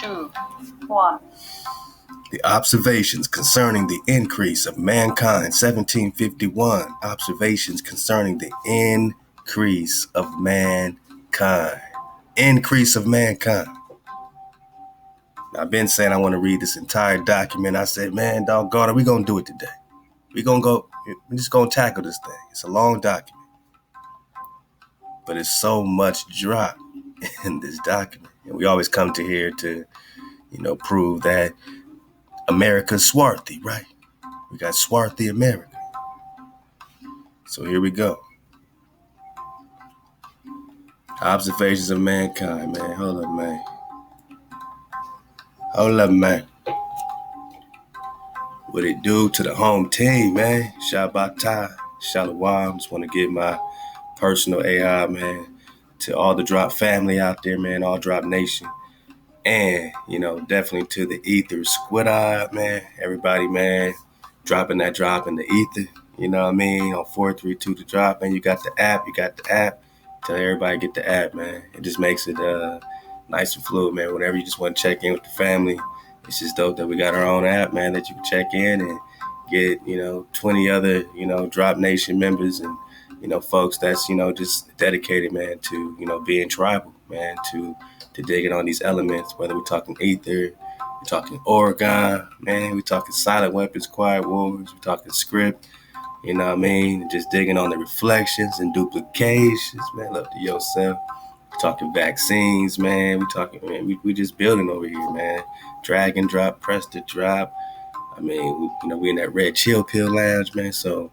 2, 1. The observations concerning the increase of mankind, 1751. Observations concerning the increase of mankind. Increase of mankind. Now, I've been saying I want to read this entire document. I said, man, doggone it, we're going to do it today. We're just going to tackle this thing. It's a long document. But it's so much drop in this document. And we always come to here to, prove that America's swarthy, right? We got swarthy America. So here we go. Observations of mankind, man. Hold up, man. What it do to the home team, man? Shabbatai, Shalom. Just want to give my personal AI, man, to all the Drop family out there, man, all Drop Nation. And, definitely to the Ether Squid Eye, man. Everybody, man, dropping that drop in the Ether. You know what I mean? On 432 to drop, man. You got the app. Tell everybody get the app, man. It just makes it nice and fluid, man. Whenever you just want to check in with the family, it's just dope that we got our own app, man, that you can check in and get, 20 other, Drop Nation members and, folks that's, just dedicated, man, to, being tribal, man, to digging on these elements, whether we're talking ether, we're talking Oregon, man, we're talking silent weapons, quiet wars, we're talking script, you know what I mean? Just digging on the reflections and duplications, man, love to yourself. We're talking vaccines, man. We're talking, man, we just building over here, man. Drag and drop, press to drop. I mean, we in that red chill pill lounge, man. So,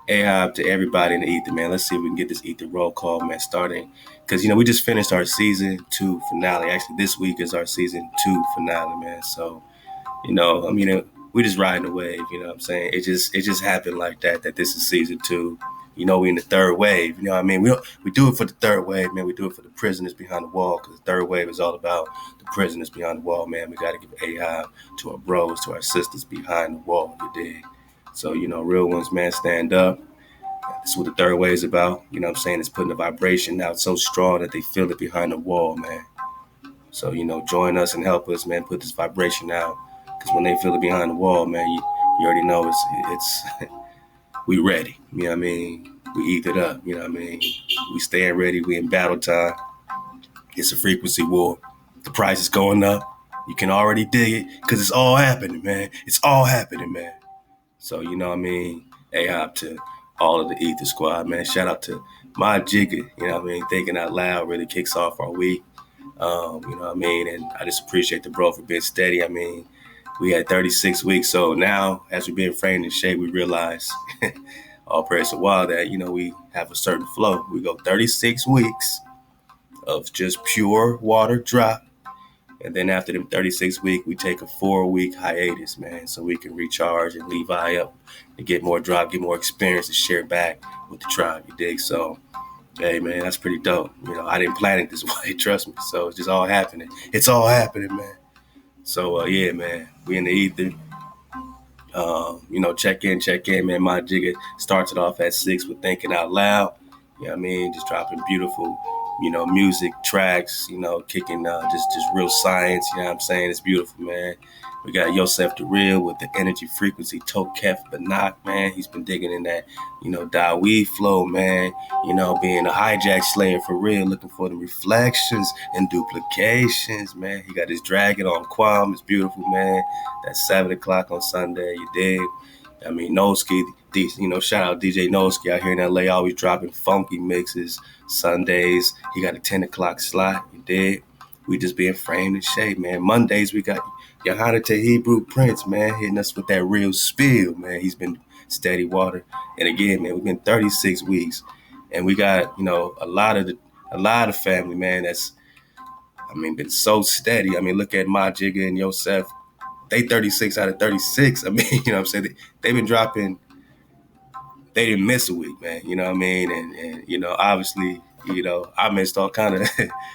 up to everybody in the ether, man. Let's see if we can get this ether roll call, man, starting. Because, we just finished our season 2 finale. Actually, this week is our season 2 finale, man. So, we just riding the wave, you know what I'm saying? It just happened like that this is season 2. We in the third wave, you know what I mean? We do it for the third wave, man. We do it for the prisoners behind the wall, because the third wave is all about the prisoners behind the wall, man. We got to give AI to our bros, to our sisters behind the wall, you dig? So, real ones, man, stand up. This is what the third wave is about. You know what I'm saying? It's putting the vibration out so strong that they feel it behind the wall, man. So, join us and help us, man, put this vibration out. Because when they feel it behind the wall, man, you already know it's we ready. You know what I mean? We eat it up. You know what I mean? We staying ready. We in battle time. It's a frequency war. The price is going up. You can already dig it because it's all happening, man. It's all happening, man. So, you know what I mean? A-hop to all of the Ether Squad, man. Shout out to my Jigga, you know what I mean? Thinking Out Loud really kicks off our week. You know what I mean? And I just appreciate the bro for being steady. I mean, we had 36 weeks. So now, as we're being framed in shape, we realize, all praise to while that, we have a certain flow. We go 36 weeks of just pure water drop. And then after them 36 weeks, we take a 4-week hiatus, man, so we can recharge and Levi up and get more drop, get more experience to share back with the tribe, you dig? So, hey, man, that's pretty dope. I didn't plan it this way, trust me. So it's just all happening. It's all happening, man. So, yeah, man, we in the ether. Check in, man. My Jigga starts it off at 6 with Thinking Out Loud. You know what I mean? Just dropping beautiful, music, tracks, kicking just real science. You know what I'm saying? It's beautiful, man. We got Yosef the Real with the energy frequency, Tokef Banak, man. He's been digging in that, Dawi flow, man. Being a hijack slayer for real, looking for the reflections and duplications, man. He got his dragon on Quam. It's beautiful, man. That's 7 o'clock on Sunday, you dig? I mean, Noski, shout out DJ Noski out here in LA, always dropping funky mixes Sundays. He got a 10 o'clock slot, you dig? We just being framed in shape, man. Mondays, we got Yohana Hebrew Prince, man, hitting us with that real spill, man. He's been steady water. And again, man, we've been 36 weeks. And we got, a lot of family, man, that's, been so steady. Look at my Jigga and Yosef. They 36 out of 36. You know what I'm saying? They've been dropping. They didn't miss a week, man. You know what I mean? And obviously, I missed all kind of,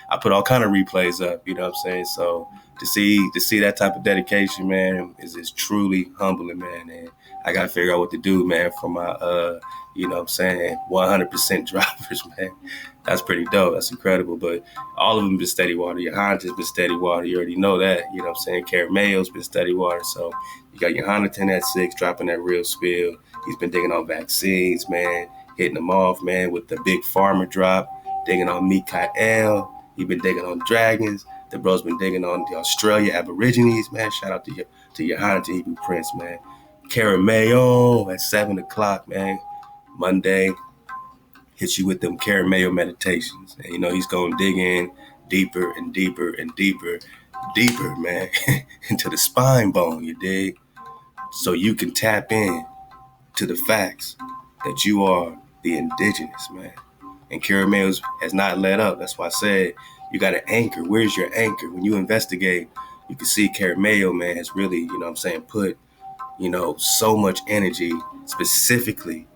I put all kind of replays up, you know what I'm saying? So to see that type of dedication, man, is truly humbling, man. And I gotta figure out what to do, man, for my 100% droppers, man. That's pretty dope. That's incredible. But all of them been steady water. Your Honda's been steady water. You already know that. You know what I'm saying? Caramello's been steady water. So you got your Honda 10 at 6 dropping that real spill. He's been digging on vaccines, man, hitting them off, man, with the big farmer drop, digging on Mikael. He been digging on dragons. The bro's been digging on the Australia Aborigines, man. Shout out to your Honda, to Hebrew Prince, man. Caramello at 7 o'clock, man. Monday, hits you with them Caramello meditations. And, he's going to dig in deeper and deeper and deeper, man, into the spine bone, you dig? So you can tap in to the facts that you are the indigenous, man. And Caramello has not let up. That's why I said you got an anchor. Where's your anchor? When you investigate, you can see Caramello, man, has really, put, so much energy specifically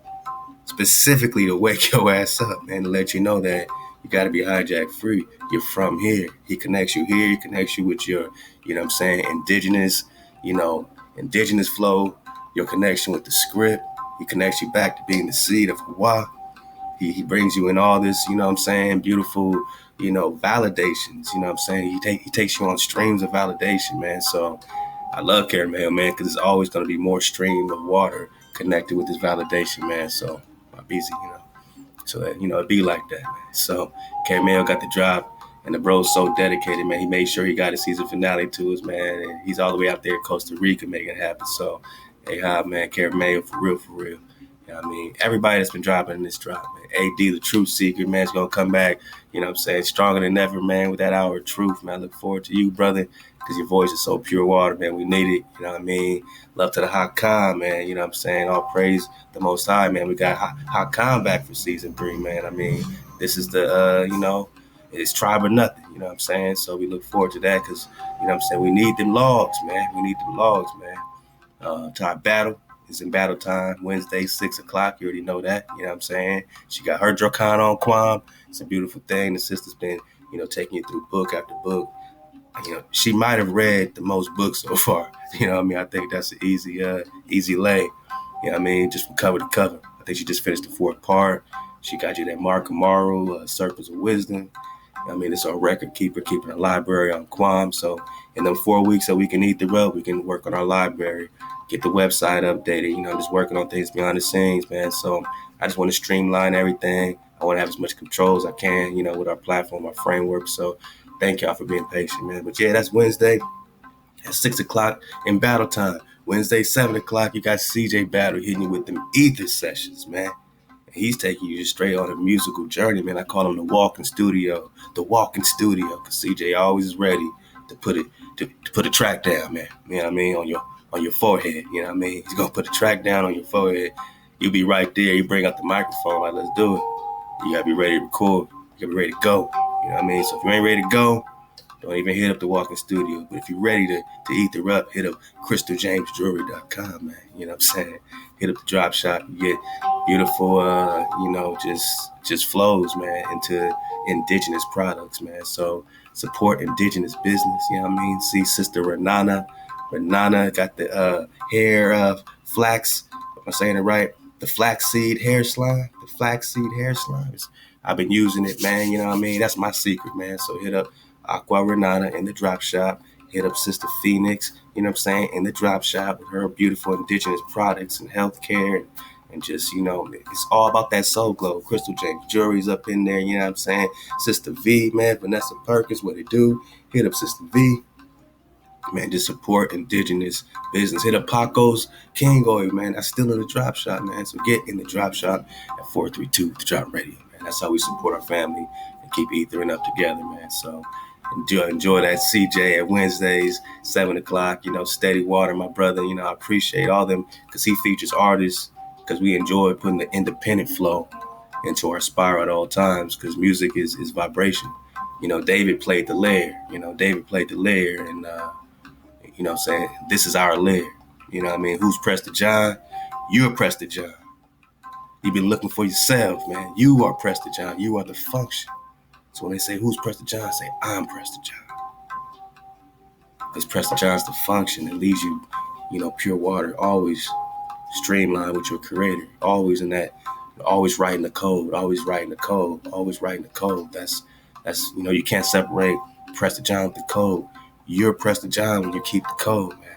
to wake your ass up, man, to let you know that you got to be hijack free. You're from here. He connects you here. He connects you with your, indigenous, indigenous flow, your connection with the script. He connects you back to being the seed of Hawaii. He brings you in all this, beautiful, validations, He takes you on streams of validation, man. So I love Caramel, man, because there's always going to be more stream of water connected with this validation, man. So my busy, so that, it be like that, man. So Caramel got the drop, and the bro's so dedicated, man. He made sure he got a season finale to us, man. And he's all the way out there in Costa Rica making it happen. So, hey, man, Caramel, for real, for real. Everybody that's been dropping in this drop, man. AD, the truth seeker, man, is going to come back, stronger than ever, man, with that hour of truth, man. I look forward to you, brother, because your voice is so pure water, man. We need it, Love to the Hakam, man, All praise the Most High, man. We got Hakam back for season 3, man. This is the, it's tribe or nothing, So we look forward to that because, we need them logs, man. We need them logs, man. To our battle. It's in battle time, Wednesday, 6 o'clock. You already know that. She got her Dracon on Quam. It's a beautiful thing. The sister's been, taking you through book after book. She might have read the most books so far. I think that's an easy lay. Just from cover to cover. I think she just finished the 4th part. She got you that Mark Amaru, Circles of Wisdom. It's our record keeper, keeping a library on Quam. So in them 4 weeks that we can eat the rub, we can work on our library, get the website updated, just working on things behind the scenes, man. So I just want to streamline everything. I want to have as much control as I can, with our platform, our framework. So thank y'all for being patient, man. But yeah, that's Wednesday at 6 o'clock in battle time. Wednesday, 7 o'clock, you got CJ Battle hitting you with them ether sessions, man. He's taking you straight on a musical journey, man. I call him the walking studio, because CJ always is ready to put a track down, man. On your forehead. He's gonna put a track down on your forehead. You'll be right there. You bring out the microphone, like, let's do it. You gotta be ready to record. You gotta be ready to go. So if you ain't ready to go, don't even hit up the walking studio. But if you're ready to eat the up, hit up CrystalJamesJewelry.com, man. Hit up the drop shop. You get beautiful, just flows, man, into indigenous products, man. So support indigenous business. See Sister Renana. Renana got the hair flax. Am I saying it right? The flaxseed hair slime. The flaxseed hair slimes. I've been using it, man. That's my secret, man. So hit up Ahchwa Renana in the drop shop. Hit up Sister Phoenix, in the drop shop with her beautiful indigenous products and healthcare and just, it's all about that soul glow. Crystal James Jewelry's up in there, Sister V, man, Vanessa Perkins, what it do? Hit up Sister V. Man, just support indigenous business. Hit up Paco's King Oil, man. That's still in the drop shop, man. So get in the drop shop at 432 The Drop Radio, man. That's how we support our family and keep ethering up together, man. So enjoy that CJ at Wednesdays, 7 o'clock, Steady Water, my brother. I appreciate all them because he features artists because we enjoy putting the independent flow into our spiral at all times because music is vibration. David played the layer, and, this is our layer. Who's Prester John? You're Prester John. You've been looking for yourself, man. You are Prester John. You are the function. So when they say, who's Prester John? Say, I'm Prester John. Because Prester John's the function that leaves you, pure water, always streamlined with your creator, always in that, always writing the code, always writing the code, always writing the code. That's you can't separate Prester John with the code. You're Prester John when you keep the code, man.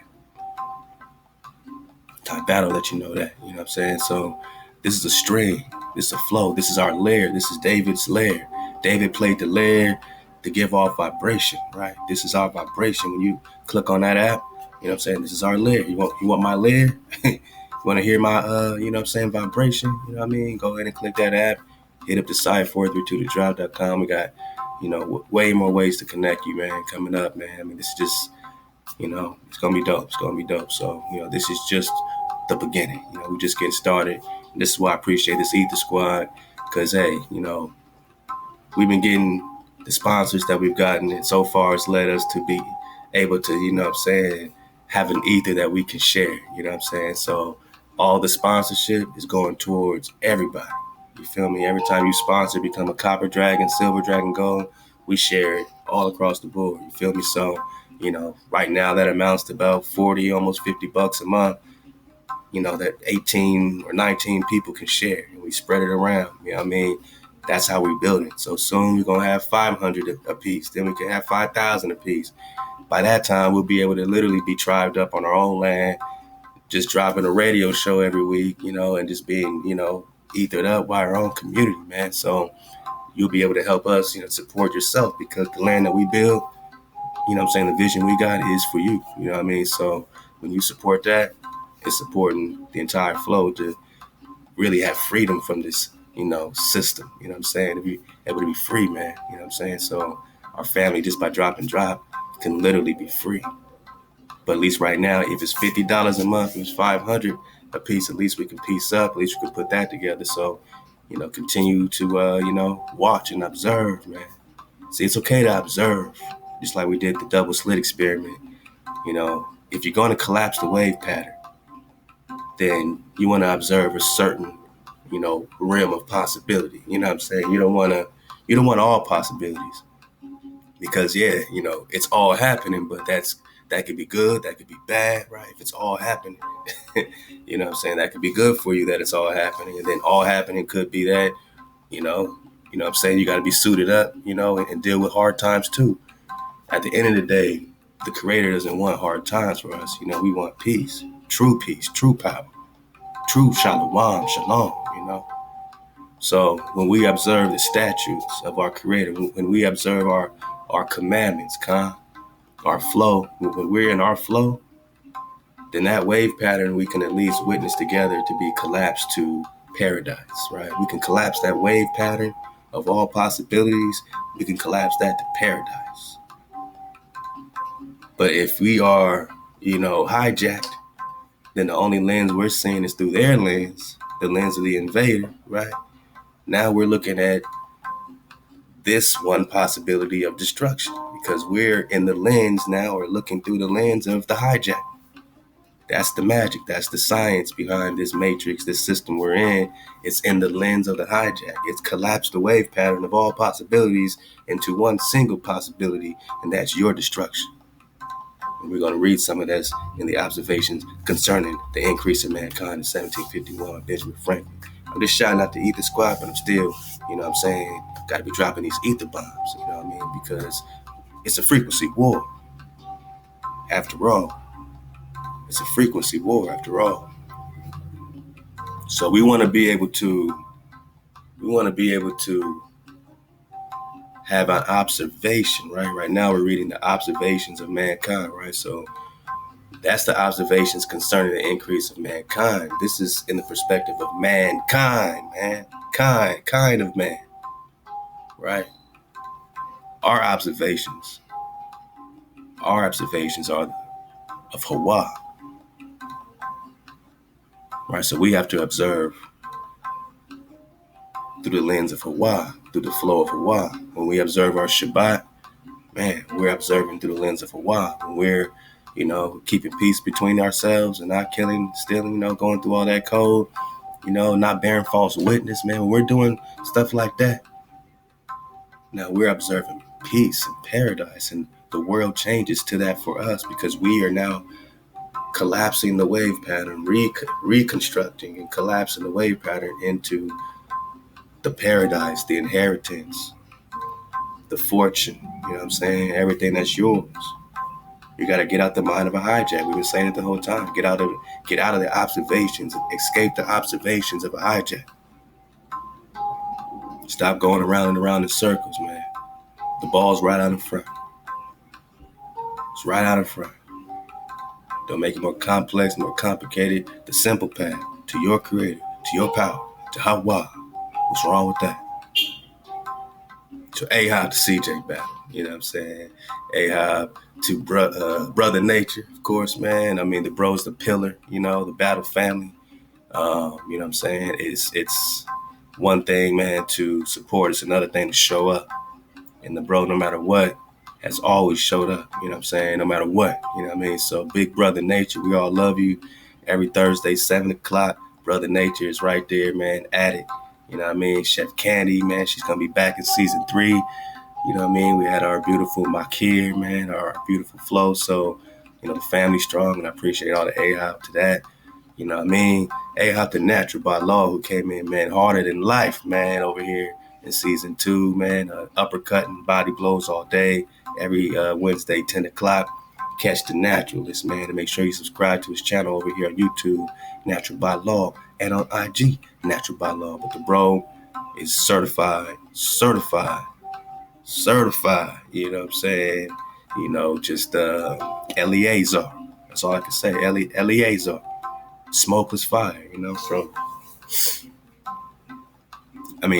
Top battle let you know that, you know what I'm saying? So this is a string, this is a flow, this is our layer, this is David's layer. David played the layer to give off vibration, right? This is our vibration. When you click on that app, you know what I'm saying? This is our layer. You want my layer? You want to hear my, vibration? You know what I mean? Go ahead and click that app. Hit up the site 432thedrop.com. We got, way more ways to connect you, man, coming up, man. I mean, this is just, it's going to be dope. It's going to be dope. So, this is just the beginning. We're just getting started. And this is why I appreciate this Ether Squad. Because, hey, we've been getting the sponsors that we've gotten, and so far it's led us to be able to, have an ether that we can share, So all the sponsorship is going towards everybody. You feel me? Every time you sponsor, become a copper dragon, silver dragon, gold, we share it all across the board. You feel me? So, right now that amounts to about 40, almost $50 a month, that 18 or 19 people can share, and we spread it around. You know what I mean? That's how we build it. So soon we're going to have 500 a piece. Then we can have 5,000 a piece. By that time, we'll be able to literally be tribed up on our own land, just dropping a radio show every week, and just being, ethered up by our own community, man. So you'll be able to help us, support yourself, because the land that we build, the vision we got is for you. You know what I mean? So when you support that, it's supporting the entire flow to really have freedom from this system, to be able to be free, man, So our family, just by drop, can literally be free. But at least right now, if it's $50 a month, if it's 500 a piece, at least we can piece up, at least we can put that together. So, continue to, watch and observe, man. See, it's okay to observe, just like we did the double slit experiment. If you're going to collapse the wave pattern, then you want to observe a certain realm of possibility. You know what I'm saying? You don't want all possibilities, because it's all happening, but that could be good, that could be bad, right? If it's all happening, you know what I'm saying? That could be good for you that it's all happening. And then all happening could be that, what I'm saying? You got to be suited up, and deal with hard times too. At the end of the day, the creator doesn't want hard times for us. We want peace, true power, true shalom. So when we observe the statutes of our creator, when we observe our commandments, our flow, when we're in our flow, then that wave pattern we can at least witness together to be collapsed to paradise, right? We can collapse that wave pattern of all possibilities. We can collapse that to paradise. But if we are, hijacked, then the only lens we're seeing is through their lens, the lens of the invader, right? Now we're looking at this one possibility of destruction, because we're in the lens now, or looking through the lens of the hijack. That's the magic. That's the science behind this matrix, this system we're in. It's in the lens of the hijack. It's collapsed the wave pattern of all possibilities into one single possibility, and that's your destruction. And we're going to read some of this in the observations concerning the increase of mankind in 1751, Benjamin Franklin. I'm just shouting out the Ether Squad, but I'm still, got to be dropping these ether bombs, because it's a frequency war. After all, it's a frequency war after all. So we want to be able to have an observation, right? Right now we're reading the observations of mankind, right? So that's the observations concerning the increase of mankind. This is in the perspective of mankind, man. Kind of man, right? Our observations are of Hawa, right? So we have to observe through the lens of Hawa, through the flow of Hawa. When we observe our Shabbat, man, we're observing through the lens of Hawa. When we're, keeping peace between ourselves and not killing, stealing, going through all that code, not bearing false witness, man. When we're doing stuff like that, now we're observing peace and paradise and the world changes to that for us, because we are now collapsing the wave pattern, reconstructing and collapsing the wave pattern into the paradise, the inheritance, the fortune, you know what I'm saying? Everything that's yours. You got to get out the mind of a hijack. We've been saying it the whole time. Get out of the observations, escape the observations of a hijack. Stop going around and around in circles, man. The ball's right out in front. It's right out in front. Don't make it more complex, more complicated. The simple path to your creator, to your power, to Ahchwa. What's wrong with that? To Ahab to CJ battle, you know what I'm saying? Ahab to Brother Nature, of course, man. I mean, the bro's the pillar, you know, the battle family. You know what I'm saying? It's one thing, man, to support. It's another thing to show up. And the bro, no matter what, has always showed up, you know what I'm saying? No matter what, you know what I mean? So big Brother Nature, we all love you. Every Thursday, 7 o'clock, Brother Nature is right there, man, at it. You know what I mean? Chef Candy, man, she's going to be back in season 3. You know what I mean? We had our beautiful Makir, man, our beautiful Flow. So, you know, the family's strong, and I appreciate all the Ahab to that. You know what I mean? Ahab the Natural by Law, who came in, man, harder than life, man, over here in season 2, man. Uppercutting, body blows all day, every Wednesday, 10 o'clock. Catch the Naturalist, man, and make sure you subscribe to his channel over here on YouTube, Natural by Law, and on IG, Natural by Law. But the bro is certified, you know what I'm saying? You know, just Eleazar. That's all I can say, Eleazar. Smokeless fire, you know,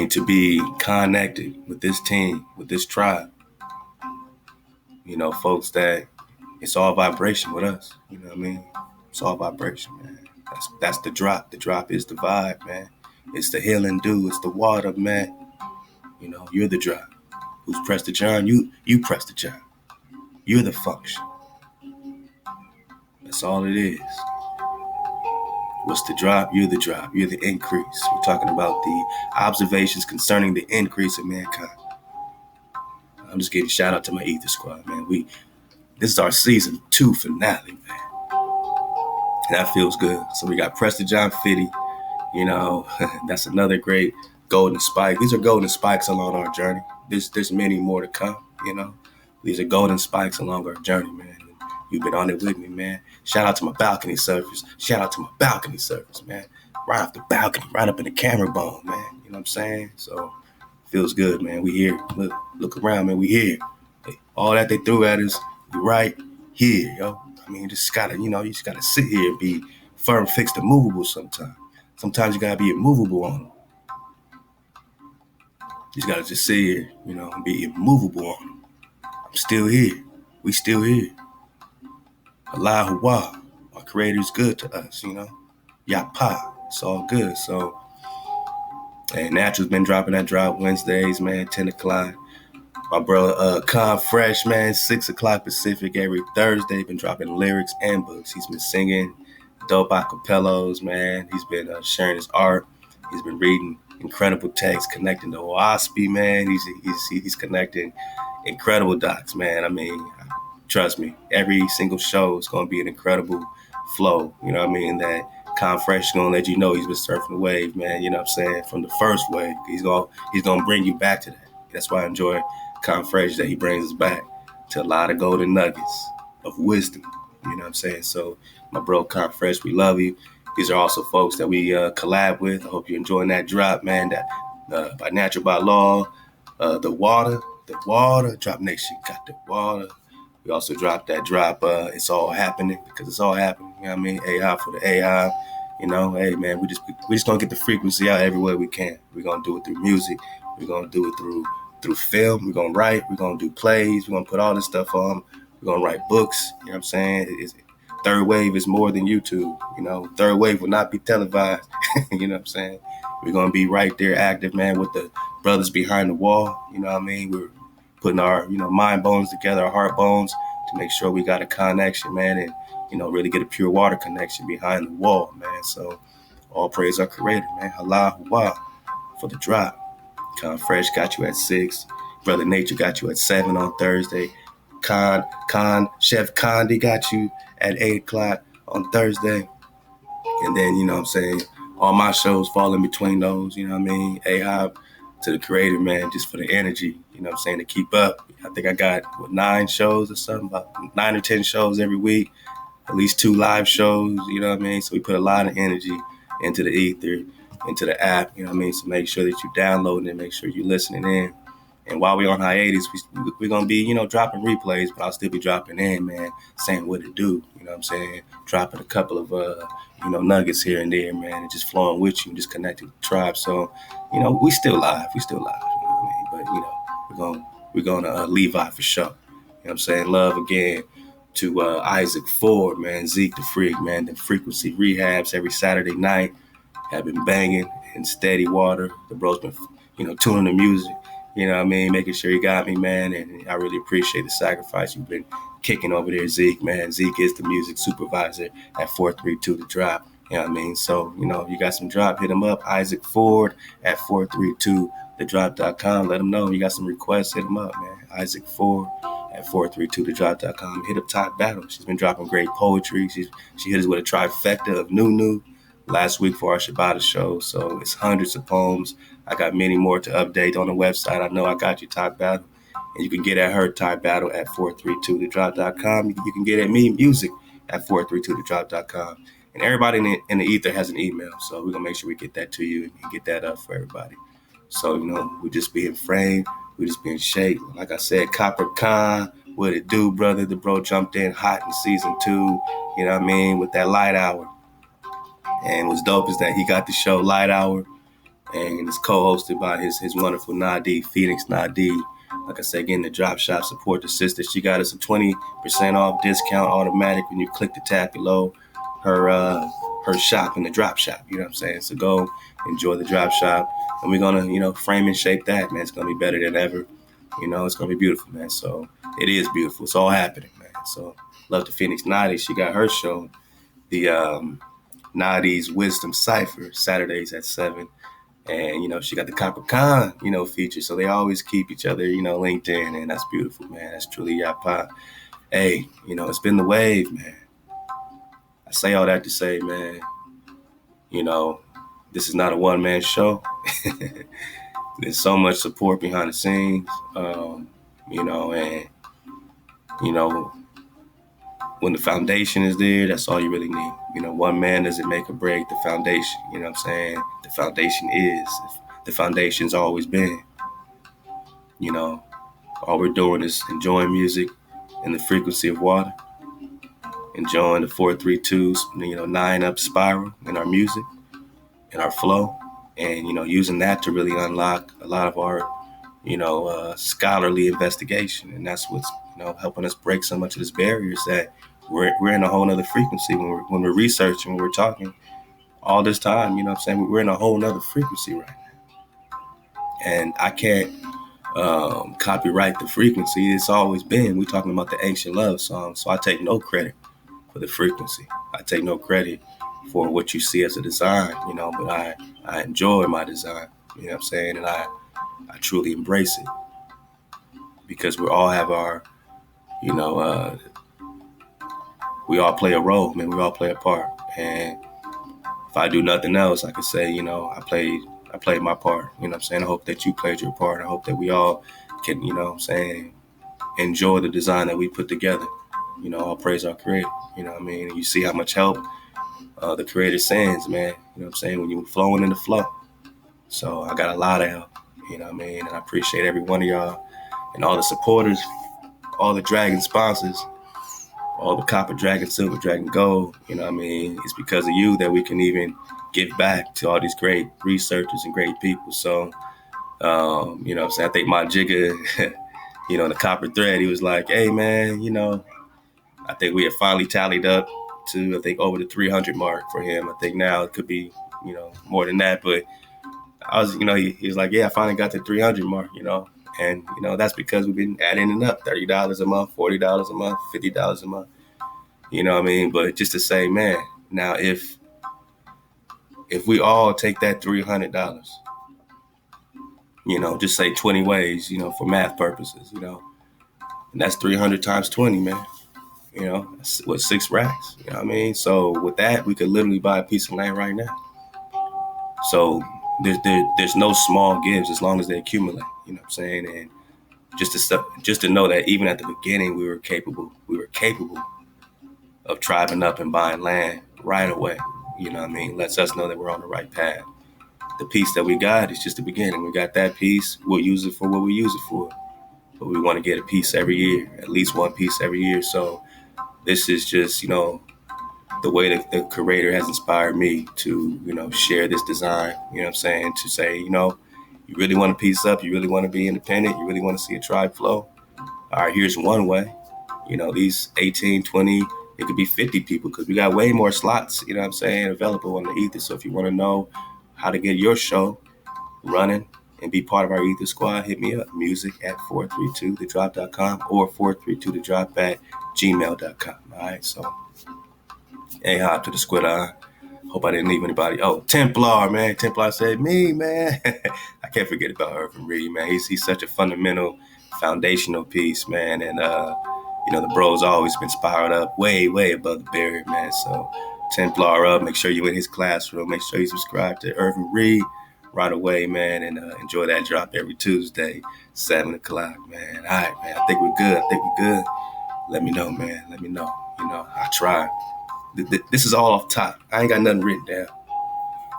to be connected with this team, with this tribe, you know, folks, that it's all vibration with us, you know what I mean? It's all vibration, man. That's the drop. The drop is the vibe, man. It's the healing dew. It's the water, man. You know, you're the drop. Who's pressed the John? You press the John. You're the function. That's all it is. What's the drop? You're the drop. You're the increase. We're talking about the observations concerning the increase of mankind. I'm just giving shout out to my Ether Squad, man. This is our season 2 finale, man. And that feels good. So we got Prester John Fitty, you know, that's another great golden spike. These are golden spikes along our journey. There's many more to come, you know. These are golden spikes along our journey, man. You've been on it with me, man. Shout out to my balcony service. Man. Right off the balcony, right up in the camera bone, man. You know what I'm saying? So, feels good, man. We here. Look around, man. We here. Hey, all that they threw at us, we right here, yo. I mean, you just gotta sit here and be firm, fixed, and movable sometimes. Sometimes you gotta be immovable on them. You just gotta just sit here, you know, and be immovable on them. I'm still here. We still here. Ahchwa, our creator is good to us, you know. Yapa, it's all good. So, and Natural's been dropping that drop Wednesdays, man, 10 o'clock. My brother Con Fresh, man, 6 o'clock Pacific every Thursday. Been dropping lyrics and books. He's been singing dope acapellas, man. He's been sharing his art. He's been reading incredible texts, connecting to OSPI, man. He's connecting incredible docs, man. I mean, trust me, every single show is going to be an incredible flow. You know what I mean? That Con Fresh is going to let you know he's been surfing the wave, man. You know what I'm saying? From the first wave. He's going to bring you back to that. That's why I enjoy Con Fresh, that he brings us back to a lot of golden nuggets of wisdom. You know what I'm saying? So, my bro Con Fresh, we love you. These are also folks that we collab with. I hope you're enjoying that drop, man. That by Natural by Law, the water, Drop Nation got the water. We also dropped that drop. It's all happening, because it's all happening. You know what I mean? AI for the AI. You know, hey man, we just gonna get the frequency out everywhere we can. We're gonna do it through music. We're gonna do it through film. We're gonna write. We're gonna do plays. We're gonna put all this stuff on. We're gonna write books. You know what I'm saying? Third wave is more than YouTube. You know, third wave will not be televised. You know what I'm saying? We're gonna be right there, active, man, with the brothers behind the wall. You know what I mean? We're putting our, you know, mind bones together, our heart bones, to make sure we got a connection, man, and, you know, really get a pure water connection behind the wall, man. So all praise our creator, man. Ahchwa for the drop. Con Fresh got you at 6. Brother Nature got you at 7 on Thursday. Chef Condi got you at 8 o'clock on Thursday. And then, you know what I'm saying, all my shows fall in between those, you know what I mean? A-Hop to the creator, man, just for the energy, you know what I'm saying, to keep up. I think I got, 9 shows or something, about 9 or 10 shows every week, at least 2 live shows, you know what I mean? So we put a lot of energy into the ether, into the app, you know what I mean? So make sure that you download it, make sure you're listening in. And while we're on hiatus, we're going to be, dropping replays, but I'll still be dropping in, man, saying what to do, you know what I'm saying? Dropping a couple of, nuggets here and there, man, and just flowing with you, just connecting with the tribe. So, we still live, you know what I mean? But, we're going to Levi for sure. You know what I'm saying? Love again to Isaac Ford, man, Zeke the Freak, man, the Frequency Rehabs every Saturday night have been banging in steady water. The bro's been, tuning the music. You know what I mean? Making sure you got me, man. And I really appreciate the sacrifice you've been kicking over there, Zeke, man. Zeke is the music supervisor at 432 The Drop. You know what I mean? So, you got some drop, hit him up. Isaac Ford at 432thedrop.com. Let him know you got some requests. Hit him up, man. Isaac Ford at 432thedrop.com. Hit up Top Battle. She's been dropping great poetry. She hit us with a trifecta of Nunu last week for our Shabbat show. So it's hundreds of poems. I got many more to update on the website. I know I got you, Top Battle. And you can get at her, Top Battle, at 432thedrop.com. You can get at me, music, at 432thedrop.com. And everybody in the ether has an email. So we're going to make sure we get that to you and get that up for everybody. So, we're just being framed. We're just being shaped. Like I said, Copper Khan, what it do, brother? The bro jumped in hot in season 2, you know what I mean, with that light hour. And what's dope is that he got the show Light Hour, and it's co-hosted by his wonderful Nadi, Phoenix Nadi. Like I said, again, the Drop Shop support the sister. She got us a 20% off discount automatic when you click the tab below her shop in the Drop Shop. You know what I'm saying? So go enjoy the Drop Shop, and we're gonna frame and shape that, man. It's gonna be better than ever. It's gonna be beautiful, man. So it is beautiful. It's all happening, man. So love to Phoenix Nadi. She got her show, the Nadi's Wisdom Cipher, Saturdays at 7. And, she got the Copper Khan, feature. So they always keep each other, linked in. And that's beautiful, man. That's truly Yapa. Hey, it's been the wave, man. I say all that to say, man, this is not a one-man show. There's so much support behind the scenes, and, when the foundation is there, that's all you really need. One man doesn't make or break the foundation. You know what I'm saying? The foundation is. The foundation's always been. All we're doing is enjoying music in the frequency of water, enjoying the 432, 9-up spiral in our music, in our flow, and, using that to really unlock a lot of our, scholarly investigation. And that's what's, helping us break so much of these barriers that we're in a whole nother frequency when we're researching, when we're talking all this time, you know what I'm saying? We're in a whole nother frequency right now. And I can't copyright the frequency. It's always been. We're talking about the ancient love song. So I take no credit for the frequency. I take no credit for what you see as a design, but I enjoy my design, you know what I'm saying? And I truly embrace it because we all have our, we all play a role, man. We all play a part. And if I do nothing else, I could say, I played my part. You know what I'm saying? I hope that you played your part. I hope that we all can, enjoy the design that we put together. All praise our creator. You know what I mean? And you see how much help the creator sends, man. You know what I'm saying? When you're flowing in the flow. So I got a lot of help. You know what I mean? And I appreciate every one of y'all and all the supporters, all the Dragon sponsors, all the Copper Dragon, Silver Dragon, Gold. You know what I mean? It's because of you that we can even give back to all these great researchers and great people. So, you know what I'm saying? I think my jigger, the Copper Thread, he was like, hey, man, I think we have finally tallied up to, I think, over the 300 mark for him. I think now it could be, more than that. But I was, he was like, yeah, I finally got the 300 mark, And, that's because we've been adding it up, $30 a month, $40 a month, $50 a month. You know what I mean? But just to say, man, now if we all take that $300, just say 20 ways, for math purposes, And that's 300 times 20, man. You know, that's, what, 6 racks? You know what I mean? So with that, we could literally buy a piece of land right now. So there's no small gives as long as they accumulate. You know what I'm saying? And just to know that even at the beginning, we were capable of driving up and buying land right away. You know what I mean? Lets us know that we're on the right path. The piece that we got is just the beginning. We got that piece. We'll use it for what we use it for. But we want to get a piece every year, at least one piece every year. So this is just, the way that the creator has inspired me to, share this design, you know what I'm saying? To say, you really want to piece up, you really want to be independent, you really want to see a tribe flow. All right, here's one way. These 18, 20, it could be 50 people because we got way more slots, you know what I'm saying, available on the Ether. So if you want to know how to get your show running and be part of our Ether squad, hit me up, music@432thedrop.com or 432thedrop@gmail.com. All right, so hop to the squid eye. Hope I didn't leave anybody. Oh, Templar, man. Templar said, me, man. I can't forget about Irvin Reed, man. He's such a fundamental, foundational piece, man. And, the bro's always been spiraled up way, way above the barrier, man. So Templar up. Make sure you're in his classroom. Make sure you subscribe to Irvin Reed right away, man. And enjoy that drop every Tuesday, 7 o'clock, man. All right, man. I think we're good. Let me know, man. Let me know. I try. This is all off top. I ain't got nothing written down.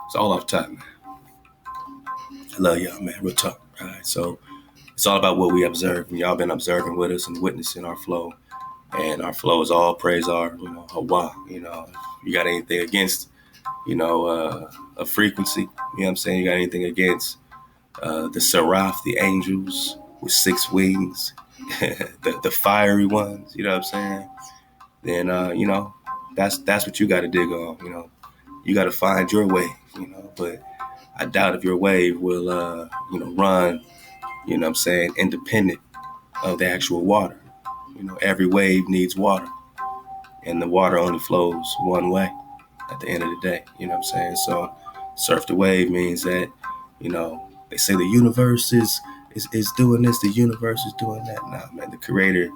It's all off top, man. I love y'all, man. Real talk. All right, so it's all about what we observe, and y'all been observing with us and witnessing our flow. And our flow is all praise our, Ahchwa. If you got anything against, a frequency, you know what I'm saying? You got anything against the seraph, the angels with 6 wings, the fiery ones, you know what I'm saying? Then, that's what you got to dig on. You got to find your wave, but I doubt if your wave will, run, independent of the actual water. Every wave needs water, and the water only flows one way at the end of the day. You know what I'm saying? So surf the wave means that, they say the universe is doing this, the universe is doing that. Nah, man, the creator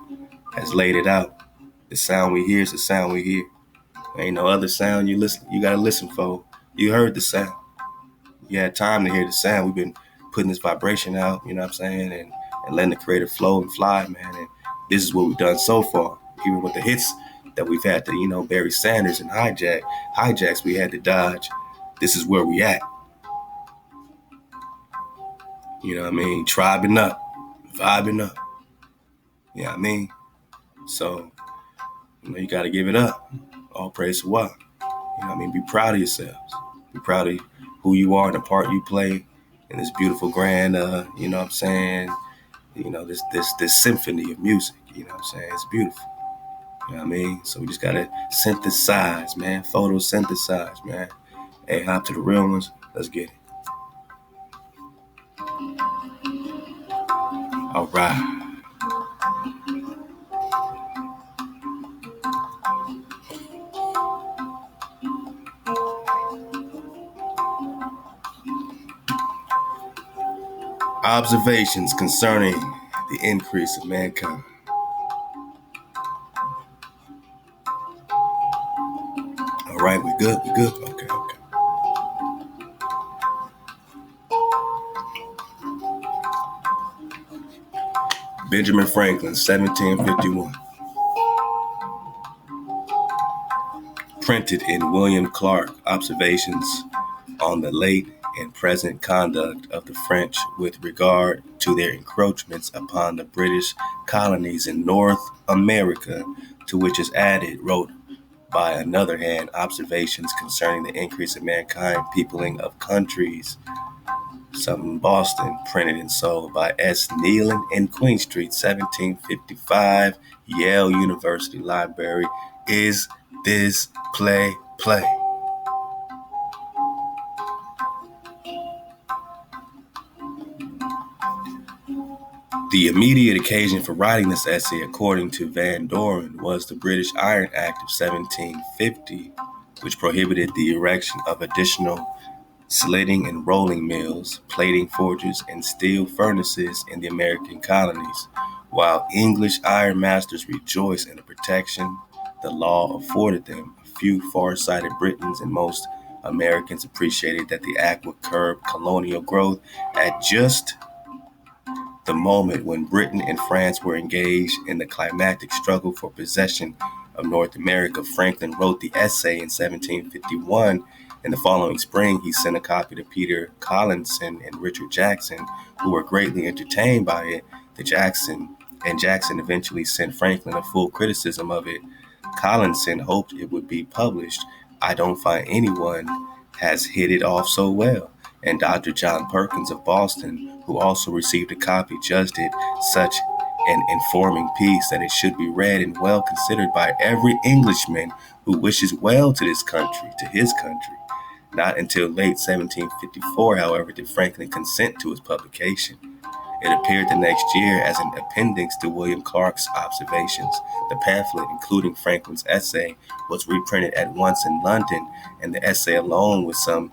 has laid it out. The sound we hear is the sound we hear. There ain't no other sound you gotta listen for. You heard the sound. You had time to hear the sound. We've been putting this vibration out, you know what I'm saying, and letting the creator flow and fly, man. And this is what we've done so far. Even with the hits that we've had to, Barry Sanders and hijacks we had to dodge. This is where we at. You know what I mean? Tribing up, vibing up. You know what I mean? So, you got to give it up. All praise to what? You know what I mean? Be proud of yourselves. Be proud of who you are and the part you play in this beautiful, grand, you know what I'm saying? This symphony of music, you know what I'm saying? It's beautiful. You know what I mean? So we just got to synthesize, man. Photosynthesize, man. Hey, hop to the real ones. Let's get it. All right. Observations concerning the increase of mankind. All right, we good? Okay. Benjamin Franklin, 1751. Printed in William Clark, Observations on the late and present conduct of the French with regard to their encroachments upon the British colonies in North America, to which is added, wrote by another hand, Observations concerning the increase of mankind, peopling of countries. Something Boston, printed and sold by S. Nealon in Queen Street, 1755, Yale University Library. Is this play? The immediate occasion for writing this essay, according to Van Doren, was the British Iron Act of 1750, which prohibited the erection of additional slitting and rolling mills, plating forges, and steel furnaces in the American colonies, While English ironmasters rejoiced in the protection the law afforded them, a few far-sighted Britons and most Americans appreciated that the act would curb colonial growth at just the moment when Britain and France were engaged in the climactic struggle for possession of North America. Franklin wrote the essay in 1751. In the following spring, he sent a copy to Peter Collinson and Richard Jackson, who were greatly entertained by it. Jackson eventually sent Franklin a full criticism of it. Collinson hoped it would be published. I don't find anyone has hit it off so well. And Dr. John Perkins of Boston, who also received a copy, judged it such an informing piece that it should be read and well considered by every Englishman who wishes well to his country. Not until late 1754, however, did Franklin consent to its publication. It appeared the next year as an appendix to William Clark's Observations. The pamphlet, including Franklin's essay, was reprinted at once in London, and the essay alone with some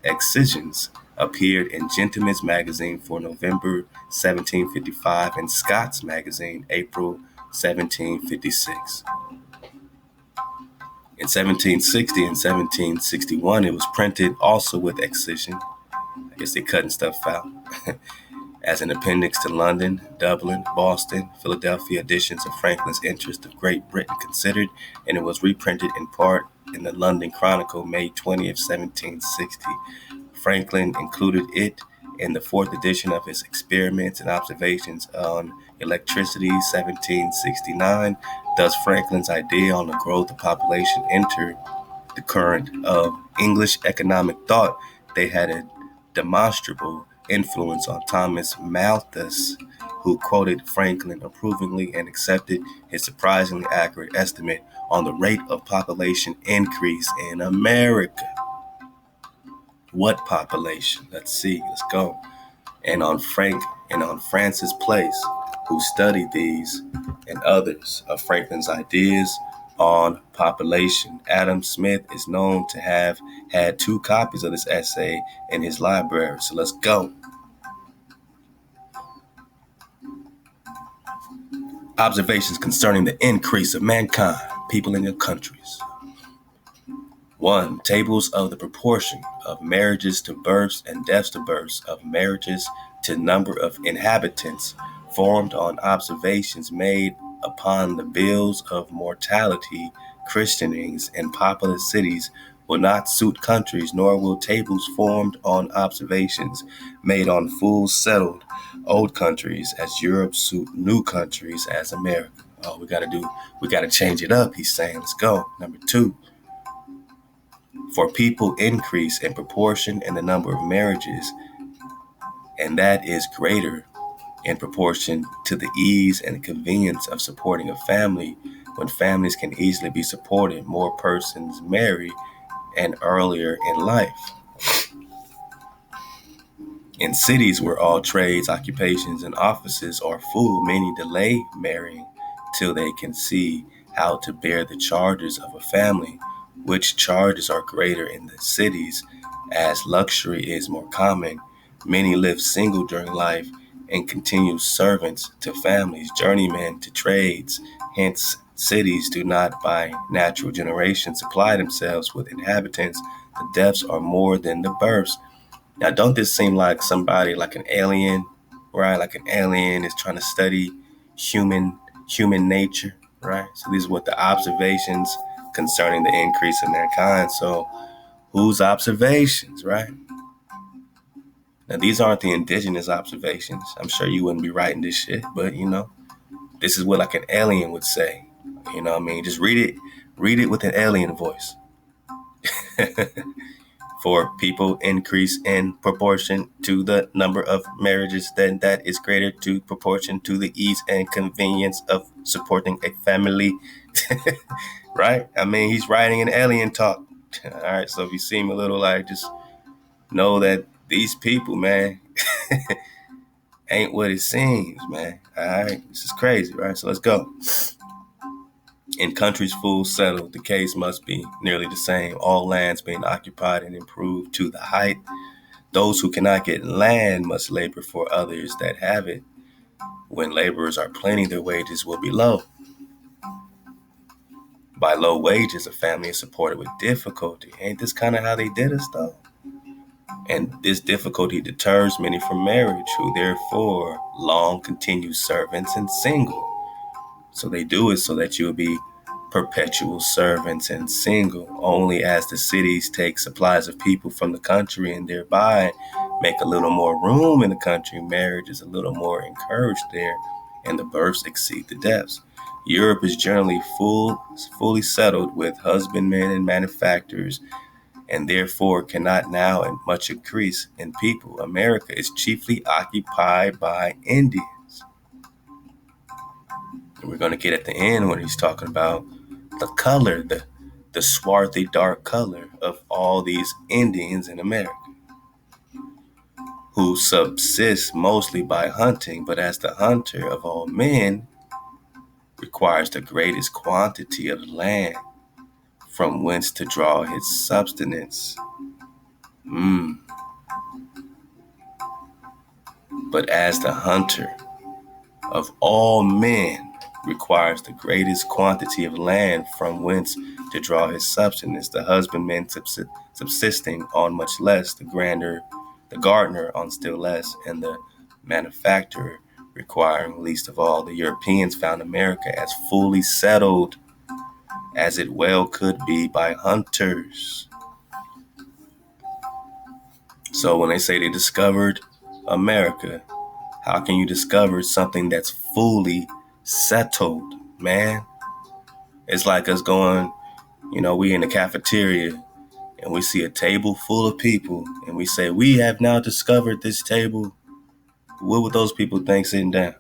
excisions appeared in Gentleman's Magazine for November 1755 and Scott's Magazine, April 1756. In 1760 and 1761, it was printed also with excision. I guess they're cutting stuff out. As an appendix to London, Dublin, Boston, Philadelphia editions of Franklin's Interest of Great Britain Considered, and it was reprinted in part in the London Chronicle, May 20th, 1760. Franklin included it in the fourth edition of his Experiments and Observations on Electricity, 1769. Thus, Franklin's idea on the growth of population entered the current of English economic thought. They had a demonstrable influence on Thomas Malthus, who quoted Franklin approvingly and accepted his surprisingly accurate estimate on the rate of population increase in America. What population? Let's see. Let's go. And on Francis Place, who studied these and others of Franklin's ideas on population. Adam Smith is known to have had 2 copies of this essay in his library. So let's go. Observations concerning the increase of mankind, people in your countries. 1. Tables of the proportion of marriages to births and deaths to births, of marriages to number of inhabitants, formed on observations made upon the bills of mortality, christenings, and populous cities will not suit countries, nor will tables formed on observations made on full settled old countries as Europe suit new countries as America. Oh, we gotta change it up, he's saying. Let's go. Number 2. For people increase in proportion in the number of marriages, and that is greater in proportion to the ease and convenience of supporting a family. When families can easily be supported, more persons marry and earlier in life. In cities where all trades, occupations, and offices are full, many delay marrying till they can see how to bear the charges of a family, which charges are greater in the cities as luxury is more common. Many live single during life and continue servants to families, journeymen to trades. Hence, cities do not by natural generation supply themselves with inhabitants. The deaths are more than the births. Now, don't this seem like somebody, like an alien, right? Like an alien is trying to study human nature, right? So these are what the observations concerning the increase of mankind. So whose observations, right? Now, these aren't the indigenous observations. I'm sure you wouldn't be writing this shit, but this is what like an alien would say. You know what I mean? Just read it with an alien voice. For people increase in proportion to the number of marriages, then that is greater to proportion to the ease and convenience of supporting a family. Right? I mean, he's writing an alien talk. All right. So if you seem a little like, just know that these people, man, ain't what it seems, man. All right. This is crazy, right? So let's go. In countries full settled, the case must be nearly the same, all lands being occupied and improved to the height. Those who cannot get land must labor for others that have it. When laborers are plenty, their wages will be low. By low wages, a family is supported with difficulty. Ain't this kind of how they did us, though? And this difficulty deters many from marriage, who therefore long continue servants and single. So they do it so that you will be perpetual servants and single. Only as the cities take supplies of people from the country and thereby make a little more room in the country, marriage is a little more encouraged there, and the births exceed the deaths. Europe is generally fully settled with husbandmen and manufacturers, and therefore cannot now much increase in people. America is chiefly occupied by Indians. And we're going to get at the end when he's talking about the color, the swarthy dark color of all these Indians in America, who subsist mostly by hunting, but as the hunter of all men requires the greatest quantity of land from whence to draw his subsistence. But as the hunter of all men requires the greatest quantity of land from whence to draw his subsistence, the husbandman subsisting on much less, the gardener on still less, and the manufacturer requiring least of all. The Europeans found America as fully settled as it well could be by hunters. So when they say they discovered America, how can you discover something that's fully settled, man? It's like us going, we in the cafeteria and we see a table full of people and we say, we have now discovered this table. What would those people think sitting down?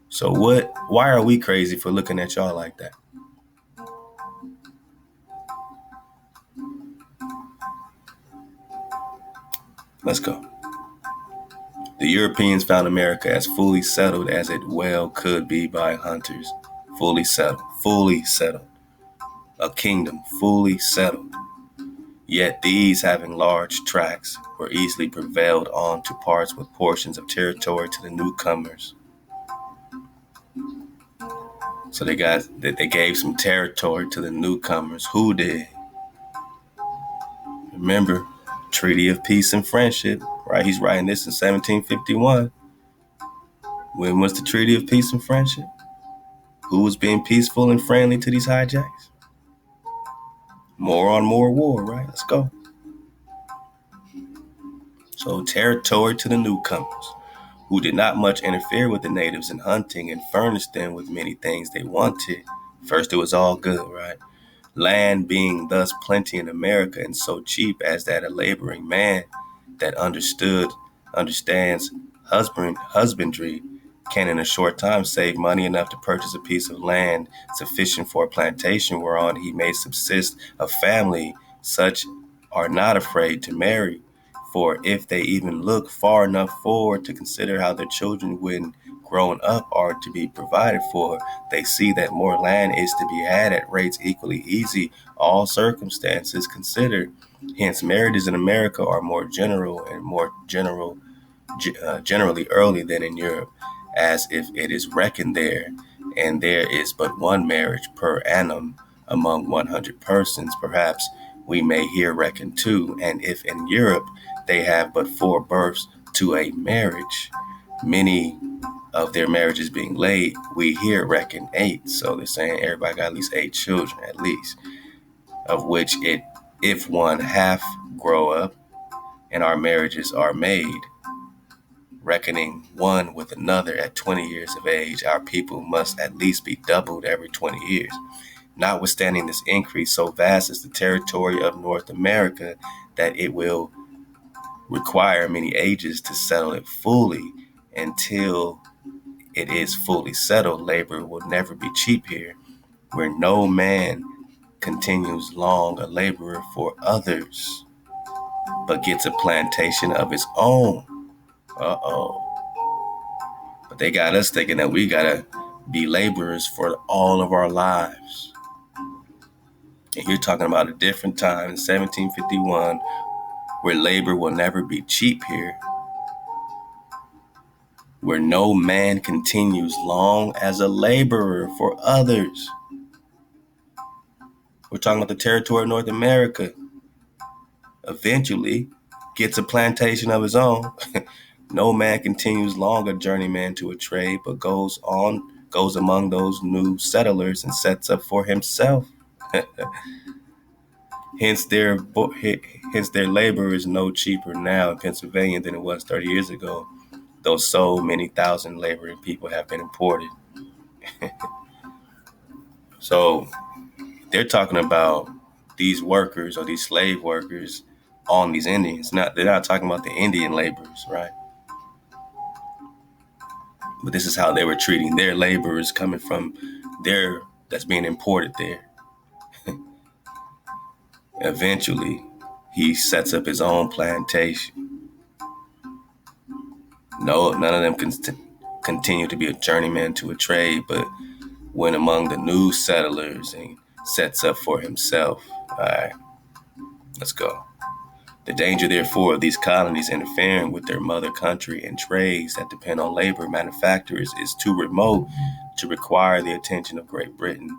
So why are we crazy for looking at y'all like that? Let's go. The Europeans found America as fully settled as it well could be by hunters. Fully settled. A kingdom fully settled. Yet these, having large tracts, were easily prevailed on to parts with portions of territory to the newcomers. So they gave some territory to the newcomers. Who did? Remember, Treaty of Peace and Friendship, right? He's writing this in 1751. When was the Treaty of Peace and Friendship? Who was being peaceful and friendly to these hijacks? More on more war, right? Let's go. So territory to the newcomers, who did not much interfere with the natives in hunting and furnished them with many things they wanted. First, it was all good, right? Land being thus plenty in America and so cheap as that a laboring man that understands husbandry can in a short time save money enough to purchase a piece of land sufficient for a plantation whereon he may subsist a family. Such are not afraid to marry, for if they even look far enough forward to consider how their children, when grown up, are to be provided for, they see that more land is to be had at rates equally easy, all circumstances considered. Hence, marriages in America are more generally early than in Europe, as if it is reckoned there, and there is but one marriage per annum among 100 persons. Perhaps we may here reckon two, and if in Europe they have but 4 births to a marriage, many of their marriages being late, we here reckon 8. So they're saying everybody got at least 8 children, at least, of which if one half grow up and our marriages are made, reckoning one with another at 20 years of age, our people must at least be doubled every 20 years. Notwithstanding this increase, so vast is the territory of North America that it will require many ages to settle it fully. Until it is fully settled, labor will never be cheap here, where no man continues long a laborer for others, but gets a plantation of his own. But they got us thinking that we gotta be laborers for all of our lives. And you're talking about a different time, 1751, where labor will never be cheap here. where no man continues long as a laborer for others. We're talking about the territory of North America. Eventually gets a plantation of his own. No man continues long a journeyman to a trade, but goes among those new settlers and sets up for himself. Hence their labor is no cheaper now in Pennsylvania than it was 30 years ago, though so many thousand laboring people have been imported. So they're talking about these workers or these slave workers on these Indians. They're not talking about the Indian laborers, right? But this is how they were treating their laborers coming from that's being imported there. Eventually, he sets up his own plantation. No, none of them can continue to be a journeyman to a trade, but went among the new settlers and sets up for himself. All right, let's go. The danger, therefore, of these colonies interfering with their mother country and trades that depend on labor manufacturers is too remote to require the attention of Great Britain.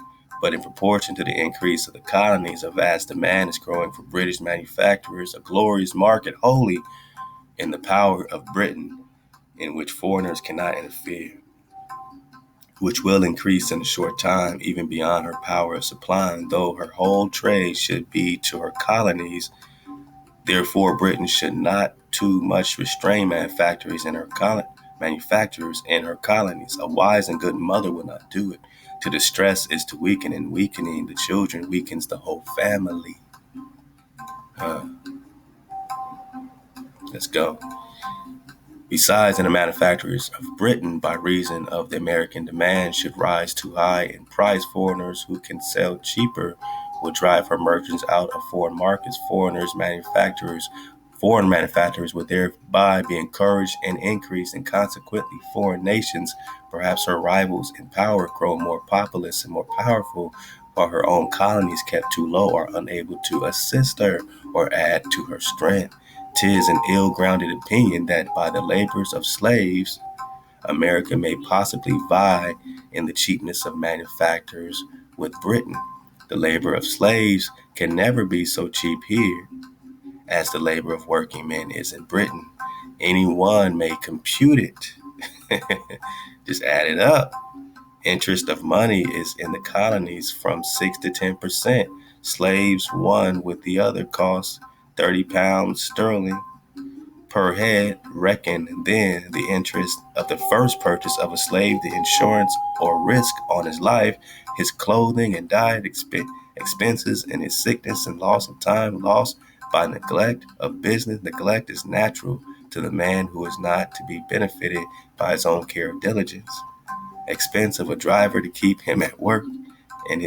But in proportion to the increase of the colonies, a vast demand is growing for British manufacturers, a glorious market wholly in the power of Britain, in which foreigners cannot interfere, which will increase in a short time, even beyond her power of supplying, though her whole trade should be to her colonies. Therefore, Britain should not too much restrain manufacturers in her colonies. A wise and good mother will not do it. To distress is to weaken, and weakening the children weakens the whole family. Let's go. Besides, the manufacturers of Britain, by reason of the American demand, should rise too high in price. Foreigners who can sell cheaper will drive her merchants out of foreign markets. Foreign manufacturers would thereby be encouraged and increased, and consequently foreign nations, perhaps her rivals in power, grow more populous and more powerful, while her own colonies, kept too low, are unable to assist her or add to her strength. 'Tis an ill-grounded opinion that by the labors of slaves, America may possibly vie in the cheapness of manufactures with Britain. The labor of slaves can never be so cheap here as the labor of working men is in Britain. Anyone may compute it. Just add it up. Interest of money is in the colonies from 6 to 10%. Slaves, one with the other, cost 30 pounds sterling per head. Reckon then the interest of the first purchase of a slave, the insurance or risk on his life, his clothing and diet expenses, and his sickness and loss of time lost by neglect of business. Neglect is natural to the man who is not to be benefited by his own care or diligence. Expense of a driver to keep him at work, and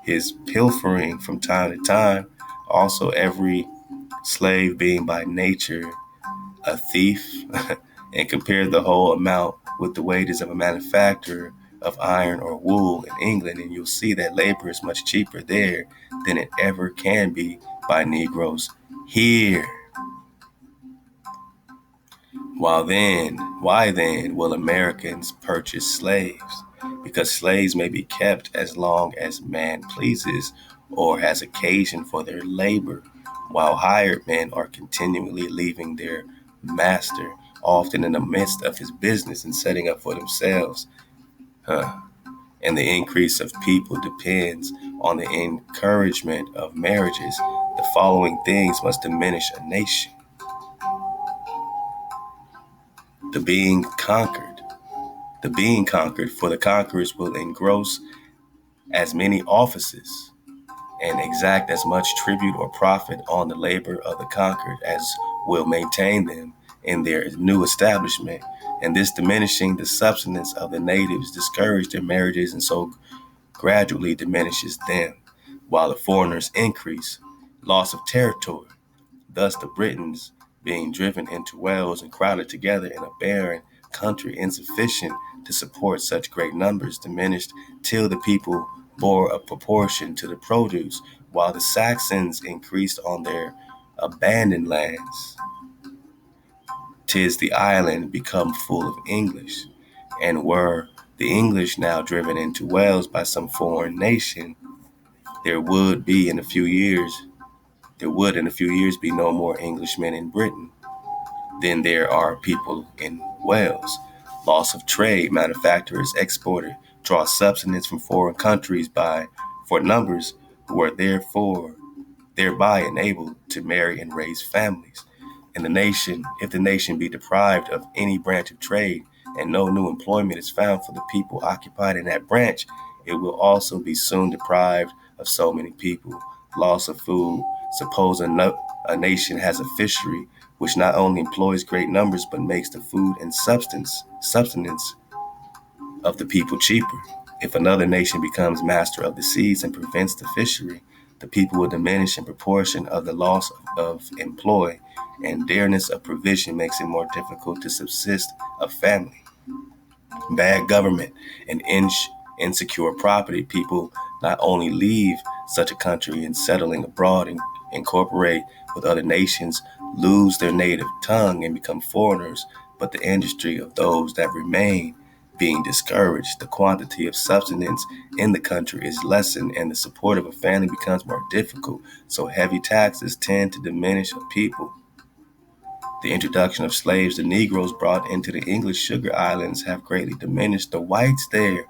his pilfering from time to time. Also, every slave being by nature a thief, and compare the whole amount with the wages of a manufacturer of iron or wool in England, and you'll see that labor is much cheaper there than it ever can be by Negroes here. Why then will Americans purchase slaves? Because slaves may be kept as long as man pleases or has occasion for their labor, while hired men are continually leaving their master, often in the midst of his business, and setting up for themselves. And the increase of people depends on the encouragement of marriages. The following things must diminish a nation: the being conquered, for the conquerors will engross as many offices and exact as much tribute or profit on the labor of the conquered as will maintain them in their new establishment. And this, diminishing the substance of the natives, discourage their marriages, and so gradually diminishes them, while the foreigners increase. Loss of territory. Thus the Britons, being driven into Wales and crowded together in a barren country insufficient to support such great numbers, diminished till the people bore a proportion to the produce, while the Saxons increased on their abandoned lands. 'tis the island become full of English, and were the English now driven into Wales by some foreign nation, there would in a few years be no more Englishmen in Britain than there are people in Wales. Loss of trade, manufacturers, exporter, draw subsistence from foreign countries for numbers who are thereby enabled to marry and raise families. And if the nation be deprived of any branch of trade, and no new employment is found for the people occupied in that branch, it will also be soon deprived of so many people. Loss of food. Suppose a nation has a fishery which not only employs great numbers but makes the food and subsistence of the people cheaper. If another nation becomes master of the seas and prevents the fishery, the people will diminish in proportion of the loss of employ, and dearness of provision makes it more difficult to subsist a family. Bad government and insecure property. People not only leave such a country and settling abroad and incorporate with other nations, lose their native tongue and become foreigners, but the industry of those that remain being discouraged, the quantity of subsistence in the country is lessened, and the support of a family becomes more difficult. So heavy taxes tend to diminish a people. The introduction of slaves, the Negroes brought into the English sugar islands, have greatly diminished the whites there.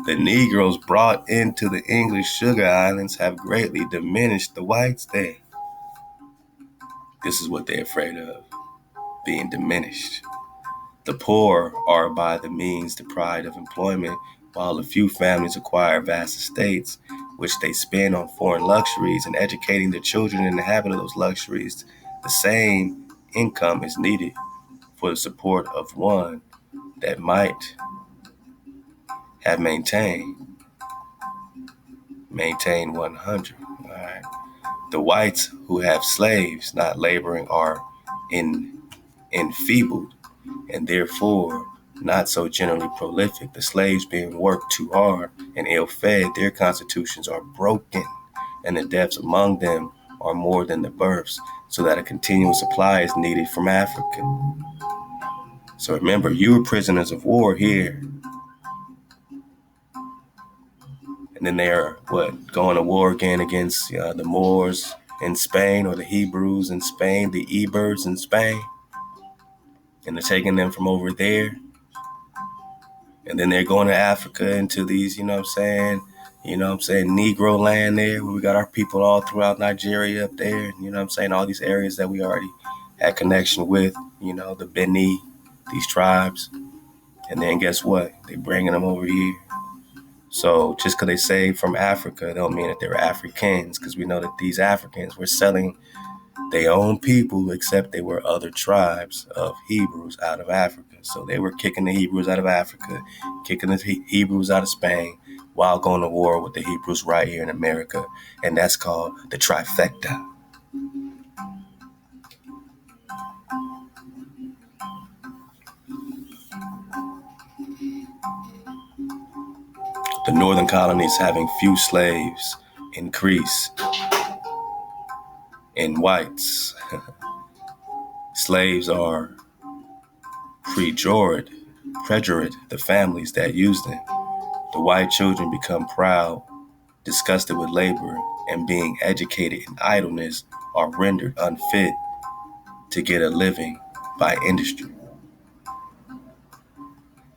The Negroes brought into the English sugar islands have greatly diminished the whites there. This is what they're afraid of, being diminished. The poor are by the means deprived of employment, while a few families acquire vast estates, which they spend on foreign luxuries and educating their children in the habit of those luxuries. The same income is needed for the support of one that might have maintained 100. All right. The whites who have slaves not laboring are enfeebled, and therefore not so generally prolific. The slaves being worked too hard and ill-fed, their constitutions are broken, and the deaths among them are more than the births, so that a continual supply is needed from Africa. So remember, you were prisoners of war here. And then they're, going to war again against the Moors in Spain, or the Hebrews in Spain, the Ebers in Spain. And they're taking them from over there. And then they're going to Africa into these, Negro land there, where we got our people all throughout Nigeria up there. All these areas that we already had connection with, the Beni, these tribes. And then guess what? They're bringing them over here. So just because they say from Africa, don't mean that they're Africans, because we know that these Africans were selling their own people, except they were other tribes of Hebrews out of Africa. So they were kicking the Hebrews out of Africa, kicking the Hebrews out of Spain, while going to war with the Hebrews right here in America. And that's called the trifecta. The northern colonies having few slaves increase in whites. Slaves are pejorative, the families that use them. The white children become proud, disgusted with labor, and being educated in idleness are rendered unfit to get a living by industry.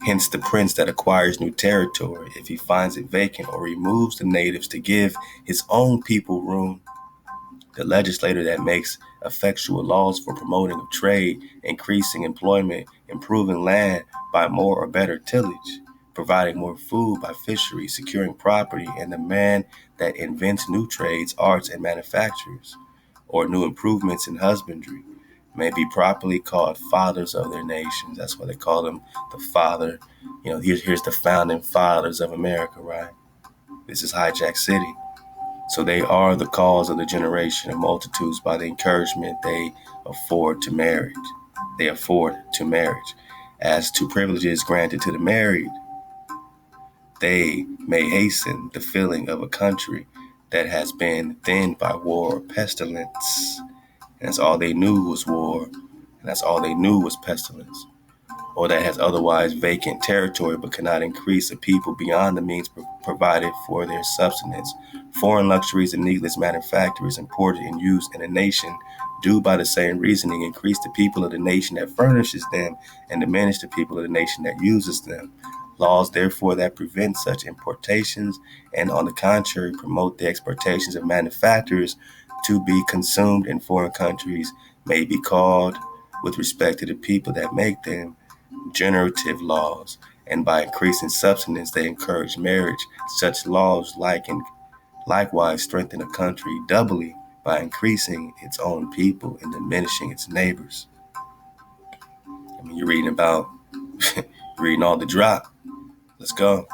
Hence the prince that acquires new territory, if he finds it vacant or removes the natives to give his own people room, the legislator that makes effectual laws for promoting of trade, increasing employment, improving land by more or better tillage, providing more food by fishery, securing property, and the man that invents new trades, arts, and manufactures, or new improvements in husbandry, may be properly called fathers of their nations. That's why they call them the father. Here's the founding fathers of America, right? This is Hijack City. So they are the cause of the generation of multitudes by the encouragement they afford to marriage. As to privileges granted to the married, they may hasten the filling of a country that has been thinned by war or pestilence. and that's all they knew was war, and that's all they knew was pestilence, or that has otherwise vacant territory but cannot increase a people beyond the means provided for their subsistence. Foreign luxuries and needless manufactories imported and used in a nation do by the same reasoning increase the people of the nation that furnishes them and diminish the people of the nation that uses them. Laws, therefore, that prevent such importations and, on the contrary, promote the exportations of manufactures to be consumed in foreign countries may be called, with respect to the people that make them, generative laws, and by increasing subsistence they encourage marriage. Such laws likewise strengthen a country doubly by increasing its own people and diminishing its neighbors. I mean, you're reading about, reading all the drop. Let's go.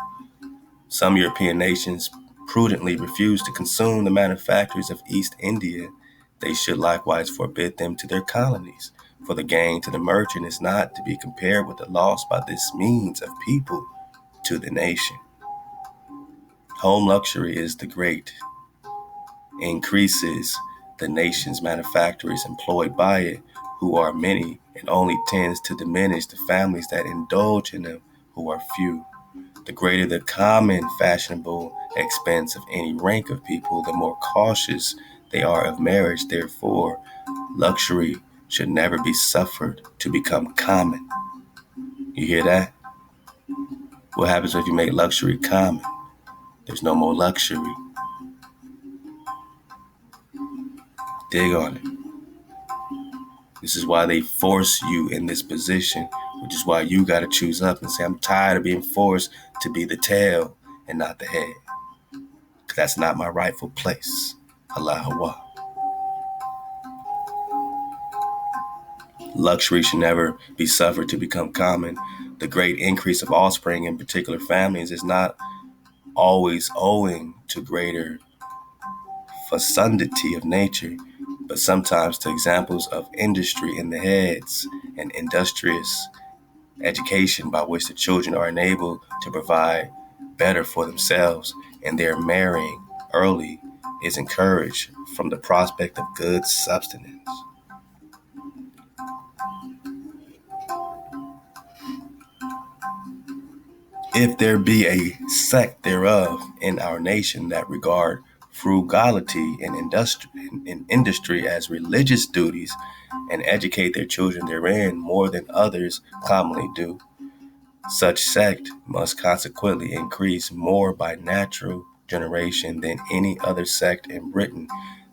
Some European nations prudently refuse to consume the manufactories of East India. They should likewise forbid them to their colonies. For the gain to the merchant is not to be compared with the loss by this means of people to the nation. Home luxury is the great, increases the nation's manufacturers employed by it, who are many, and only tends to diminish the families that indulge in them, who are few. The greater the common fashionable expense of any rank of people, the more cautious they are of marriage. Therefore, luxury should never be suffered to become common. You hear that? What happens if you make luxury common? There's no more luxury. Dig on it. This is why they force you in this position, which is why you got to choose up and say, I'm tired of being forced to be the tail and not the head. Because that's not my rightful place. Ahchwa. Luxury should never be suffered to become common. The great increase of offspring in particular families is not always owing to greater fecundity of nature, but sometimes to examples of industry in the heads and industrious education by which the children are enabled to provide better for themselves, and their marrying early is encouraged from the prospect of good subsistence. If there be a sect thereof in our nation that regard frugality and industry as religious duties, and educate their children therein more than others commonly do, such sect must consequently increase more by natural generation than any other sect in Britain.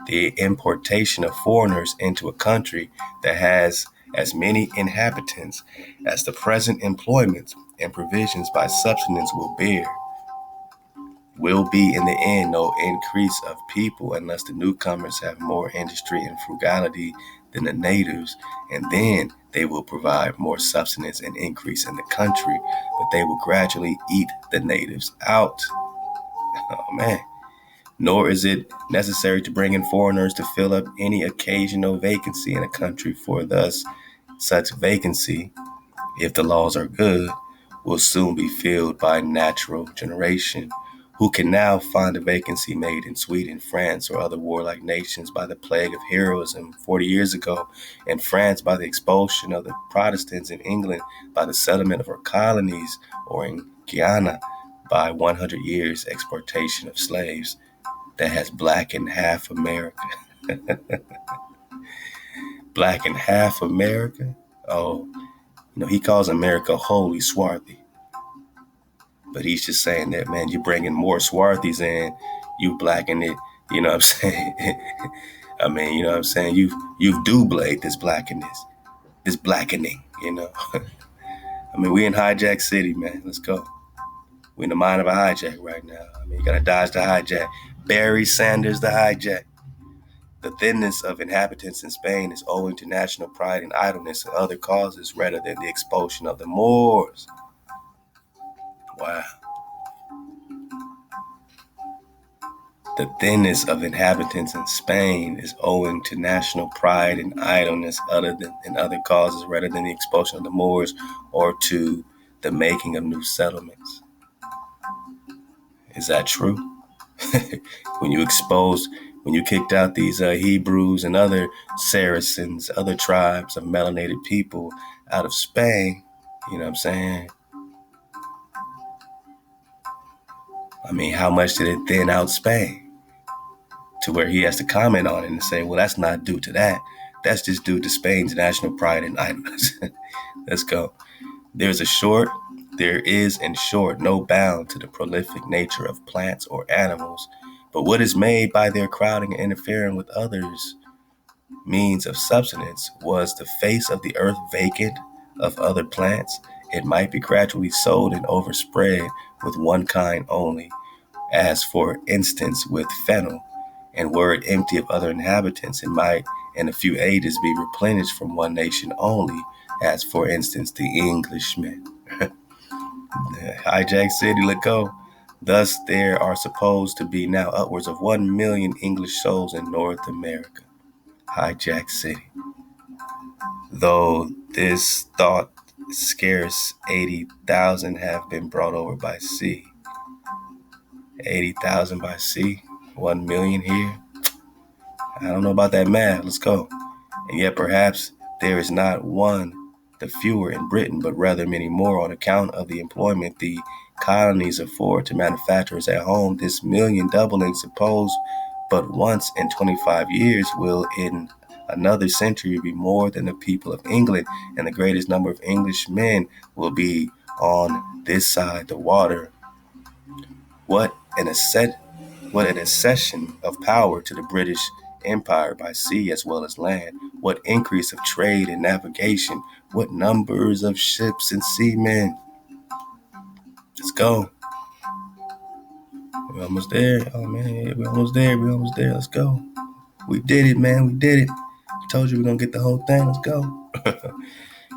The importation of foreigners into a country that has as many inhabitants as the present employments and provisions by subsistence will be in the end no increase of people unless the newcomers have more industry and frugality than the natives, and then they will provide more subsistence and increase in the country, but they will gradually eat the natives out. Oh man. Nor is it necessary to bring in foreigners to fill up any occasional vacancy in a country, for thus such vacancy, if the laws are good, will soon be filled by natural generation. Who can now find a vacancy made in Sweden, France, or other warlike nations by the plague of heroism 40 years ago, in France by the expulsion of the Protestants, in England by the settlement of her colonies, or in Guyana by 100 years exportation of slaves that has blackened half America? Blackened half America? Oh, he calls America holy swarthy. But he's just saying that, man, you're bringing more swarthies in, you blacken it, you know what I'm saying? I mean, you know what I'm saying? You've doubled this blackening, I mean, we in hijack city, man. Let's go. We in the mind of a hijack right now. I mean, you gotta dodge the hijack. Barry Sanders, the hijack. The thinness of inhabitants in Spain is owing to national pride and idleness and other causes rather than the expulsion of the Moors. Wow. The thinness of inhabitants in Spain is owing to national pride and idleness and other causes rather than the expulsion of the Moors or to the making of new settlements. Is that true? when you expose when you kicked out these Hebrews and other Saracens, other tribes of melanated people out of Spain, you know what I'm saying? I mean, how much did it thin out Spain to where he has to comment on it and say, well, that's not due to that. That's just due to Spain's national pride and idleness. Let's go. There is in short no bound to the prolific nature of plants or animals, but what is made by their crowding and interfering with others' means of subsistence was the face of the earth vacant of other plants. It might be gradually sowed and overspread with one kind only, as for instance with fennel, and were it empty of other inhabitants, it might in a few ages be replenished from one nation only, as for instance the Englishmen. Hijack City, let go. Thus, there are supposed to be now upwards of 1 million English souls in North America. Hijack City. Though this thought scarce 80,000 have been brought over by sea. 80,000 by sea, 1 million here. I don't know about that math. Let's go. And yet perhaps there is not one the fewer in Britain, but rather many more on account of the employment the colonies afford to manufacturers at home. This million doubling, suppose but once in 25 years, will in another century be more than the people of England, and the greatest number of Englishmen will be on this side the water. What an accession of power to the British Empire by sea as well as land. What increase of trade and navigation. What numbers of ships and seamen. Let's go. We're almost there. Oh, man, we're almost there. Let's go. We did it, man. We did it. I told you we're going to get the whole thing. Let's go.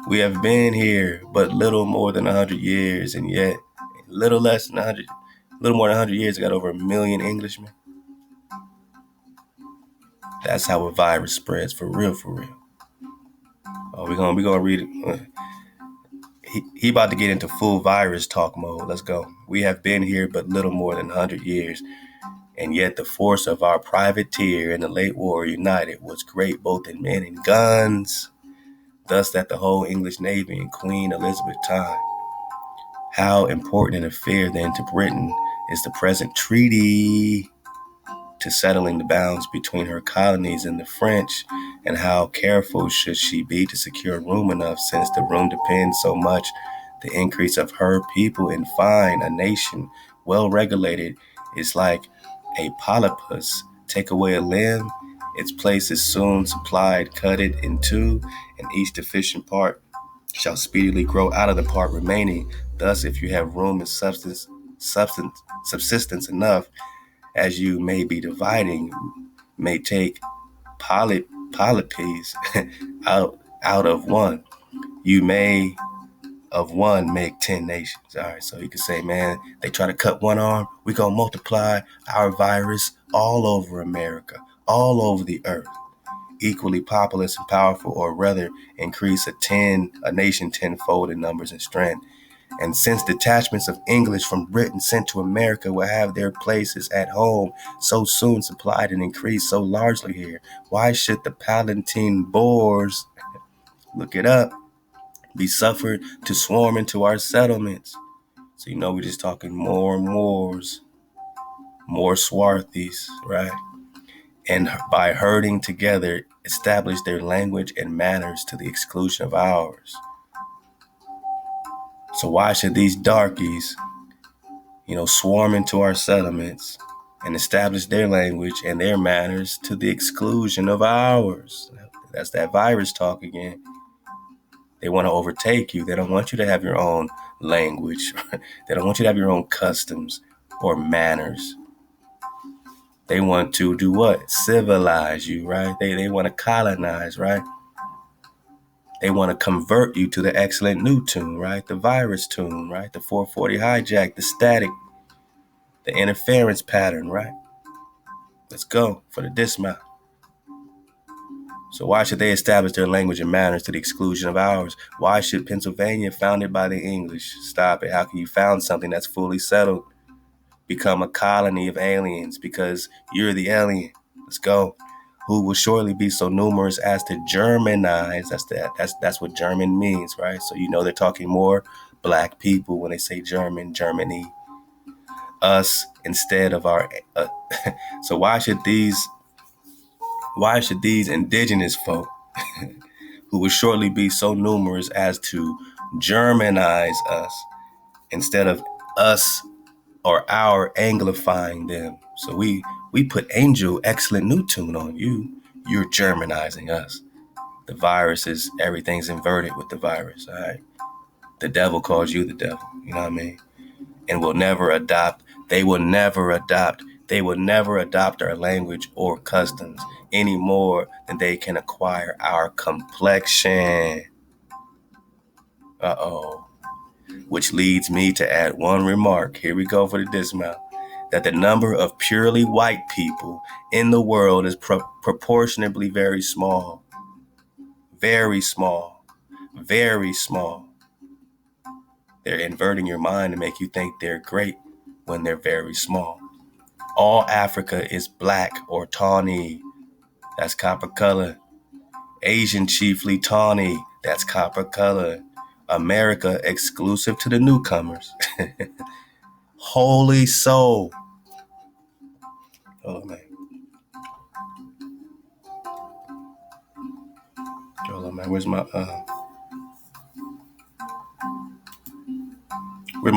We have been here but little more than 100 years, and yet little more than 100 years, got over 1 million Englishmen. That's how a virus spreads, for real, for real. Oh, we're gonna read it. He about to get into full virus talk mode. Let's go. We have been here but little more than 100 years, and yet the force of our privateer in the late war united was great both in men and guns, thus that the whole English Navy in Queen Elizabeth time. How important an affair then to Britain is the present treaty to settling the bounds between her colonies and the French, and how careful should she be to secure room enough, since the room depends so much the increase of her people. In fine, a nation well regulated is like a polypus. Take away a limb, its place is soon supplied. Cut it in two, and each deficient part shall speedily grow out of the part remaining. Thus, if you have room and subsistence enough, as you may be dividing, may take polypes out of one. You may of one make 10 nations. All right, so you can say, man, they try to cut one arm, we gonna multiply our virus all over America, all over the earth, equally populous and powerful, or rather increase a nation tenfold in numbers and strength. And since detachments of English from Britain sent to America will have their places at home so soon supplied and increased so largely here, why should the Palatine Boers, look it up, be suffered to swarm into our settlements? So we're just talking more Moors, more Swarthys, right? And by herding together, establish their language and manners to the exclusion of ours. So why should these darkies, swarm into our settlements and establish their language and their manners to the exclusion of ours? That's that virus talk again. They want to overtake you. They don't want you to have your own language. They don't want you to have your own customs or manners. They want to do what? Civilize you, right? They want to colonize, right? They want to convert you to the excellent new tune, right? The virus tune, right? The 440 hijack, the static, the interference pattern, right? Let's go for the dismount. So why should they establish their language and manners to the exclusion of ours? Why should Pennsylvania, founded by the English, stop it? How can you found something that's fully settled become a colony of aliens because you're the alien? Let's go. Who will surely be so numerous as to Germanize. That's what German means, right? So they're talking more black people when they say German, Germany, us instead of our. So why should these indigenous folk, who will shortly be so numerous as to Germanize us instead of us or our anglifying them? So we put angel excellent new tune on you. You're Germanizing us. The virus is, everything's inverted with the virus. All right. The devil calls you the devil. You know what I mean? And will never adopt. They will never adopt. They will never adopt our language or customs any more than they can acquire our complexion. Uh-oh. Which leads me to add one remark. Here we go for the dismount. That the number of purely white people in the world is proportionately very small. Very small. Very small. They're inverting your mind to make you think they're great when they're very small. All Africa is black or tawny. That's copper color. Asian chiefly tawny. That's copper color. America exclusive to the newcomers. Holy soul. Oh man. Hold on, man. Where's my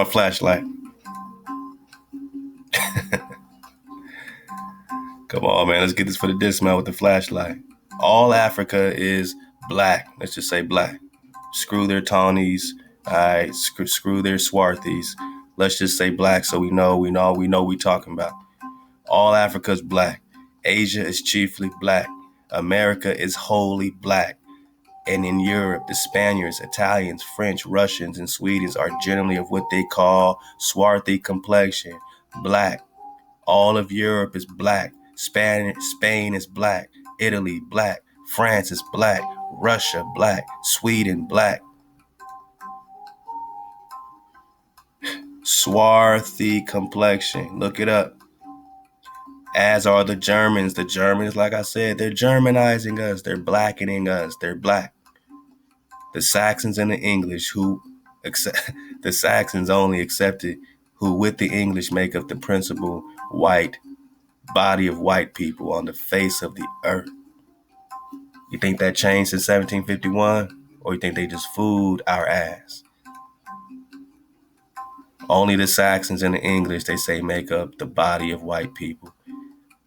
flashlight? Come on, man. Let's get this for the dismount with the flashlight. All Africa is black. Let's just say black. Screw their tawnies. All right. Screw their swarthies. Let's just say black, so we know we talking about. All Africa is black. Asia is chiefly black. America is wholly black. And in Europe, the Spaniards, Italians, French, Russians, and Swedes are generally of what they call swarthy complexion, black. All of Europe is black. Spain is black. Italy, black. France is black. Russia, black. Sweden, black. Swarthy complexion. Look it up. As are the Germans. The Germans, like I said, they're Germanizing us. They're blackening us. They're black. The Saxons and the English, the Saxons only accepted, who with the English make up the principal white body of white people on the face of the earth. You think that changed in 1751? Or you think they just fooled our ass? Only the Saxons and the English, they say, make up the body of white people.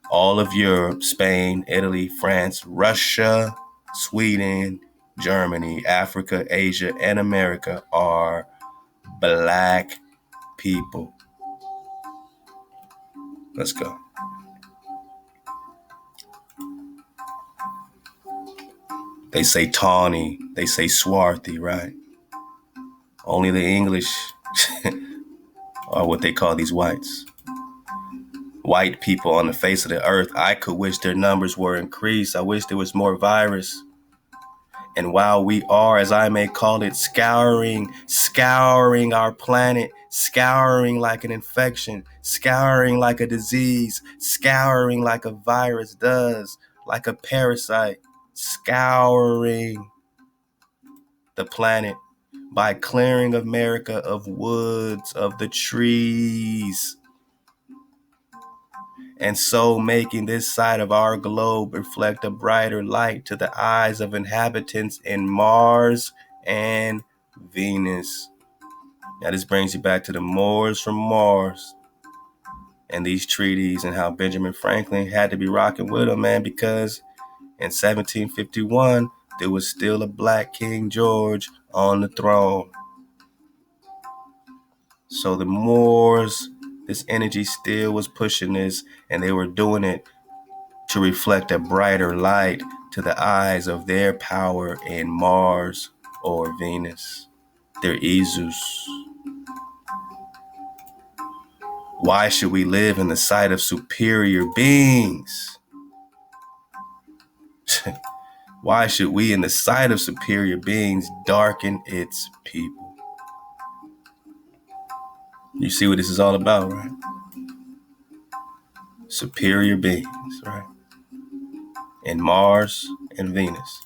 All of Europe, Spain, Italy, France, Russia, Sweden, Germany, Africa, Asia, and America are black people. Let's go. They say tawny, they say swarthy, right? Only the English are what they call these whites. White people on the face of the earth. I could wish their numbers were increased. I wish there was more virus. And while we are, as I may call it, scouring our planet, scouring like an infection, scouring like a disease, scouring like a virus does, like a parasite, scouring the planet by clearing America of woods, of the trees, and so making this side of our globe reflect a brighter light to the eyes of inhabitants in Mars and Venus. Now this brings you back to the Moors from Mars and these treaties and how Benjamin Franklin had to be rocking with them, man, because in 1751, there was still a black King George on the throne. So the Moors, this energy still was pushing this, and they were doing it to reflect a brighter light to the eyes of their power in Mars or Venus, their Isus. Why should we live in the sight of superior beings? Why should we, in the sight of superior beings, darken its people? You see what this is all about, right? Superior beings, right? and Mars and Venus.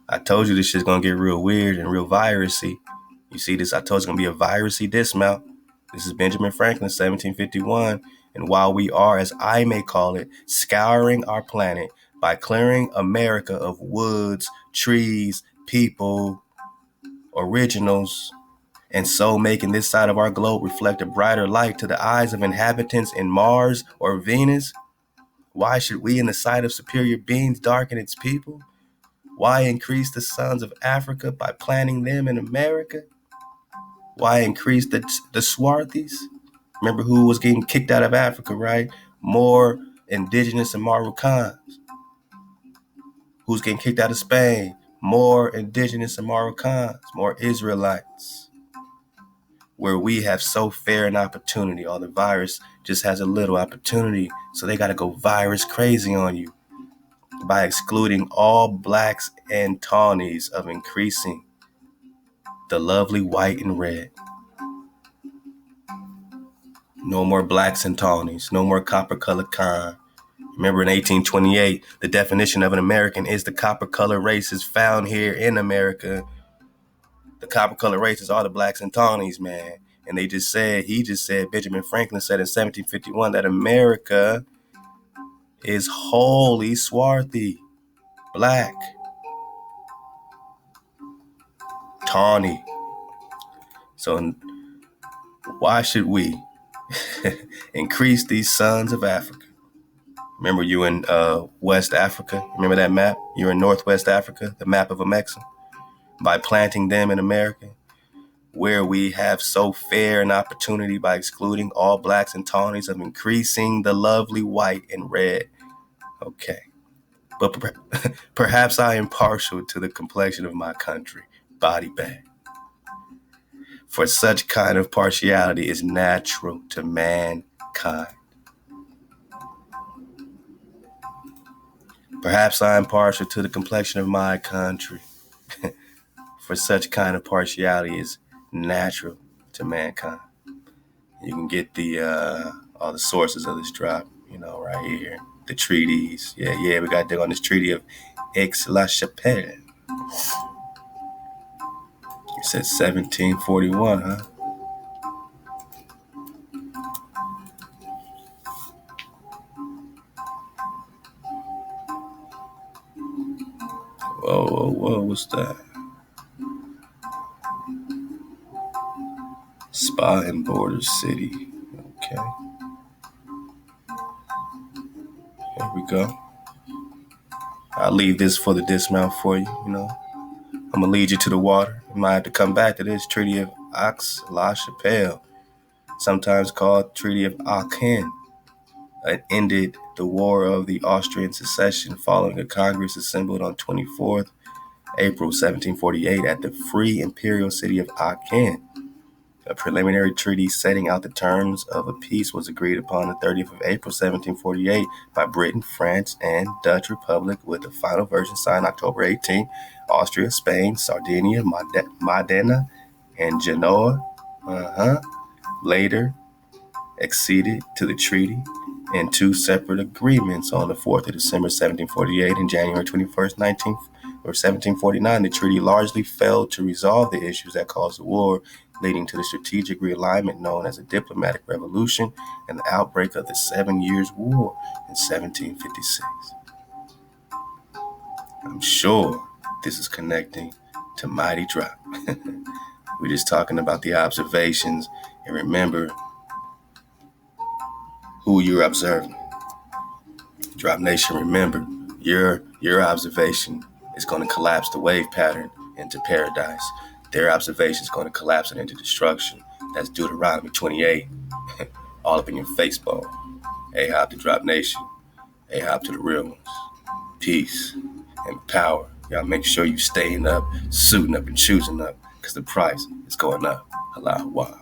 I told you this shit's gonna get real weird and real virusy. You see this? I told you it's gonna be a virusy dismount. This is Benjamin Franklin, 1751. And while we are, as I may call it, scouring our planet by clearing America of woods, trees, people, originals, and so making this side of our globe reflect a brighter light to the eyes of inhabitants in Mars or Venus, why should we in the sight of superior beings darken its people? Why increase the sons of Africa by planting them in America? Why increase the SWARTHYs? Remember who was getting kicked out of Africa, right? More indigenous Ame'ricans. Who's getting kicked out of Spain? More indigenous Ame'ricans, more Israelites. Where we have so fair an opportunity, or the virus just has a little opportunity, so they got to go virus crazy on you by excluding all blacks and tawnies of increasing the lovely white and red. No more blacks and tawnies, no more copper-colored kind. Remember in 1828, the definition of an American is the copper-colored races found here in America. The copper-colored races are the blacks and tawnies, man. And he just said, Benjamin Franklin said in 1751 that America is wholly swarthy, black, tawny. So why should we increase these sons of Africa? Remember you in West Africa? Remember that map? You're in Northwest Africa, the map of Ame'rican. By planting them in America, where we have so fair an opportunity by excluding all blacks and tawnies of increasing the lovely white and red. Okay. But perhaps I am partial to the complexion of my country, body bag. For such kind of partiality is natural to mankind. Perhaps I am partial to the complexion of my country. For such kind of partiality is natural to mankind. You can get the all the sources of this drop, right here. The treaties. Yeah, we got to dig on this treaty of Aix-la-Chapelle. It said 1741, huh? Whoa, what's that? Spa and Border City. Okay. Here we go. I'll leave this for the dismount for you, I'm going to lead you to the water. You might have to come back to this Treaty of Aix-la-Chapelle, sometimes called Treaty of Aachen. It ended the War of the Austrian Succession following a Congress assembled on 24th April 1748 at the free imperial city of Aachen. A preliminary treaty setting out the terms of a peace was agreed upon the 30th of April 1748 by Britain, France, and Dutch Republic, with the final version signed October 18. Austria, Spain, Sardinia, Modena, and Genoa later acceded to the treaty in two separate agreements on the 4th of December 1748 and January 21st, 1749. The treaty largely failed to resolve the issues that caused the war, leading to the strategic realignment known as the Diplomatic Revolution and the outbreak of the 7 Years' War in 1756. I'm sure this is connecting to Mighty Drop. We're just talking about the observations, and remember who you're observing. Drop Nation, remember, your observation is going to collapse the wave pattern into paradise. Their observation is going to collapse it into destruction. That's Deuteronomy 28. All up in your face bone. Ahchwa to Drop Nation. Ahchwa to the real ones. Peace and power. Y'all make sure you staying up, suiting up, and choosing up, because the price is going up. Allahu Akbar.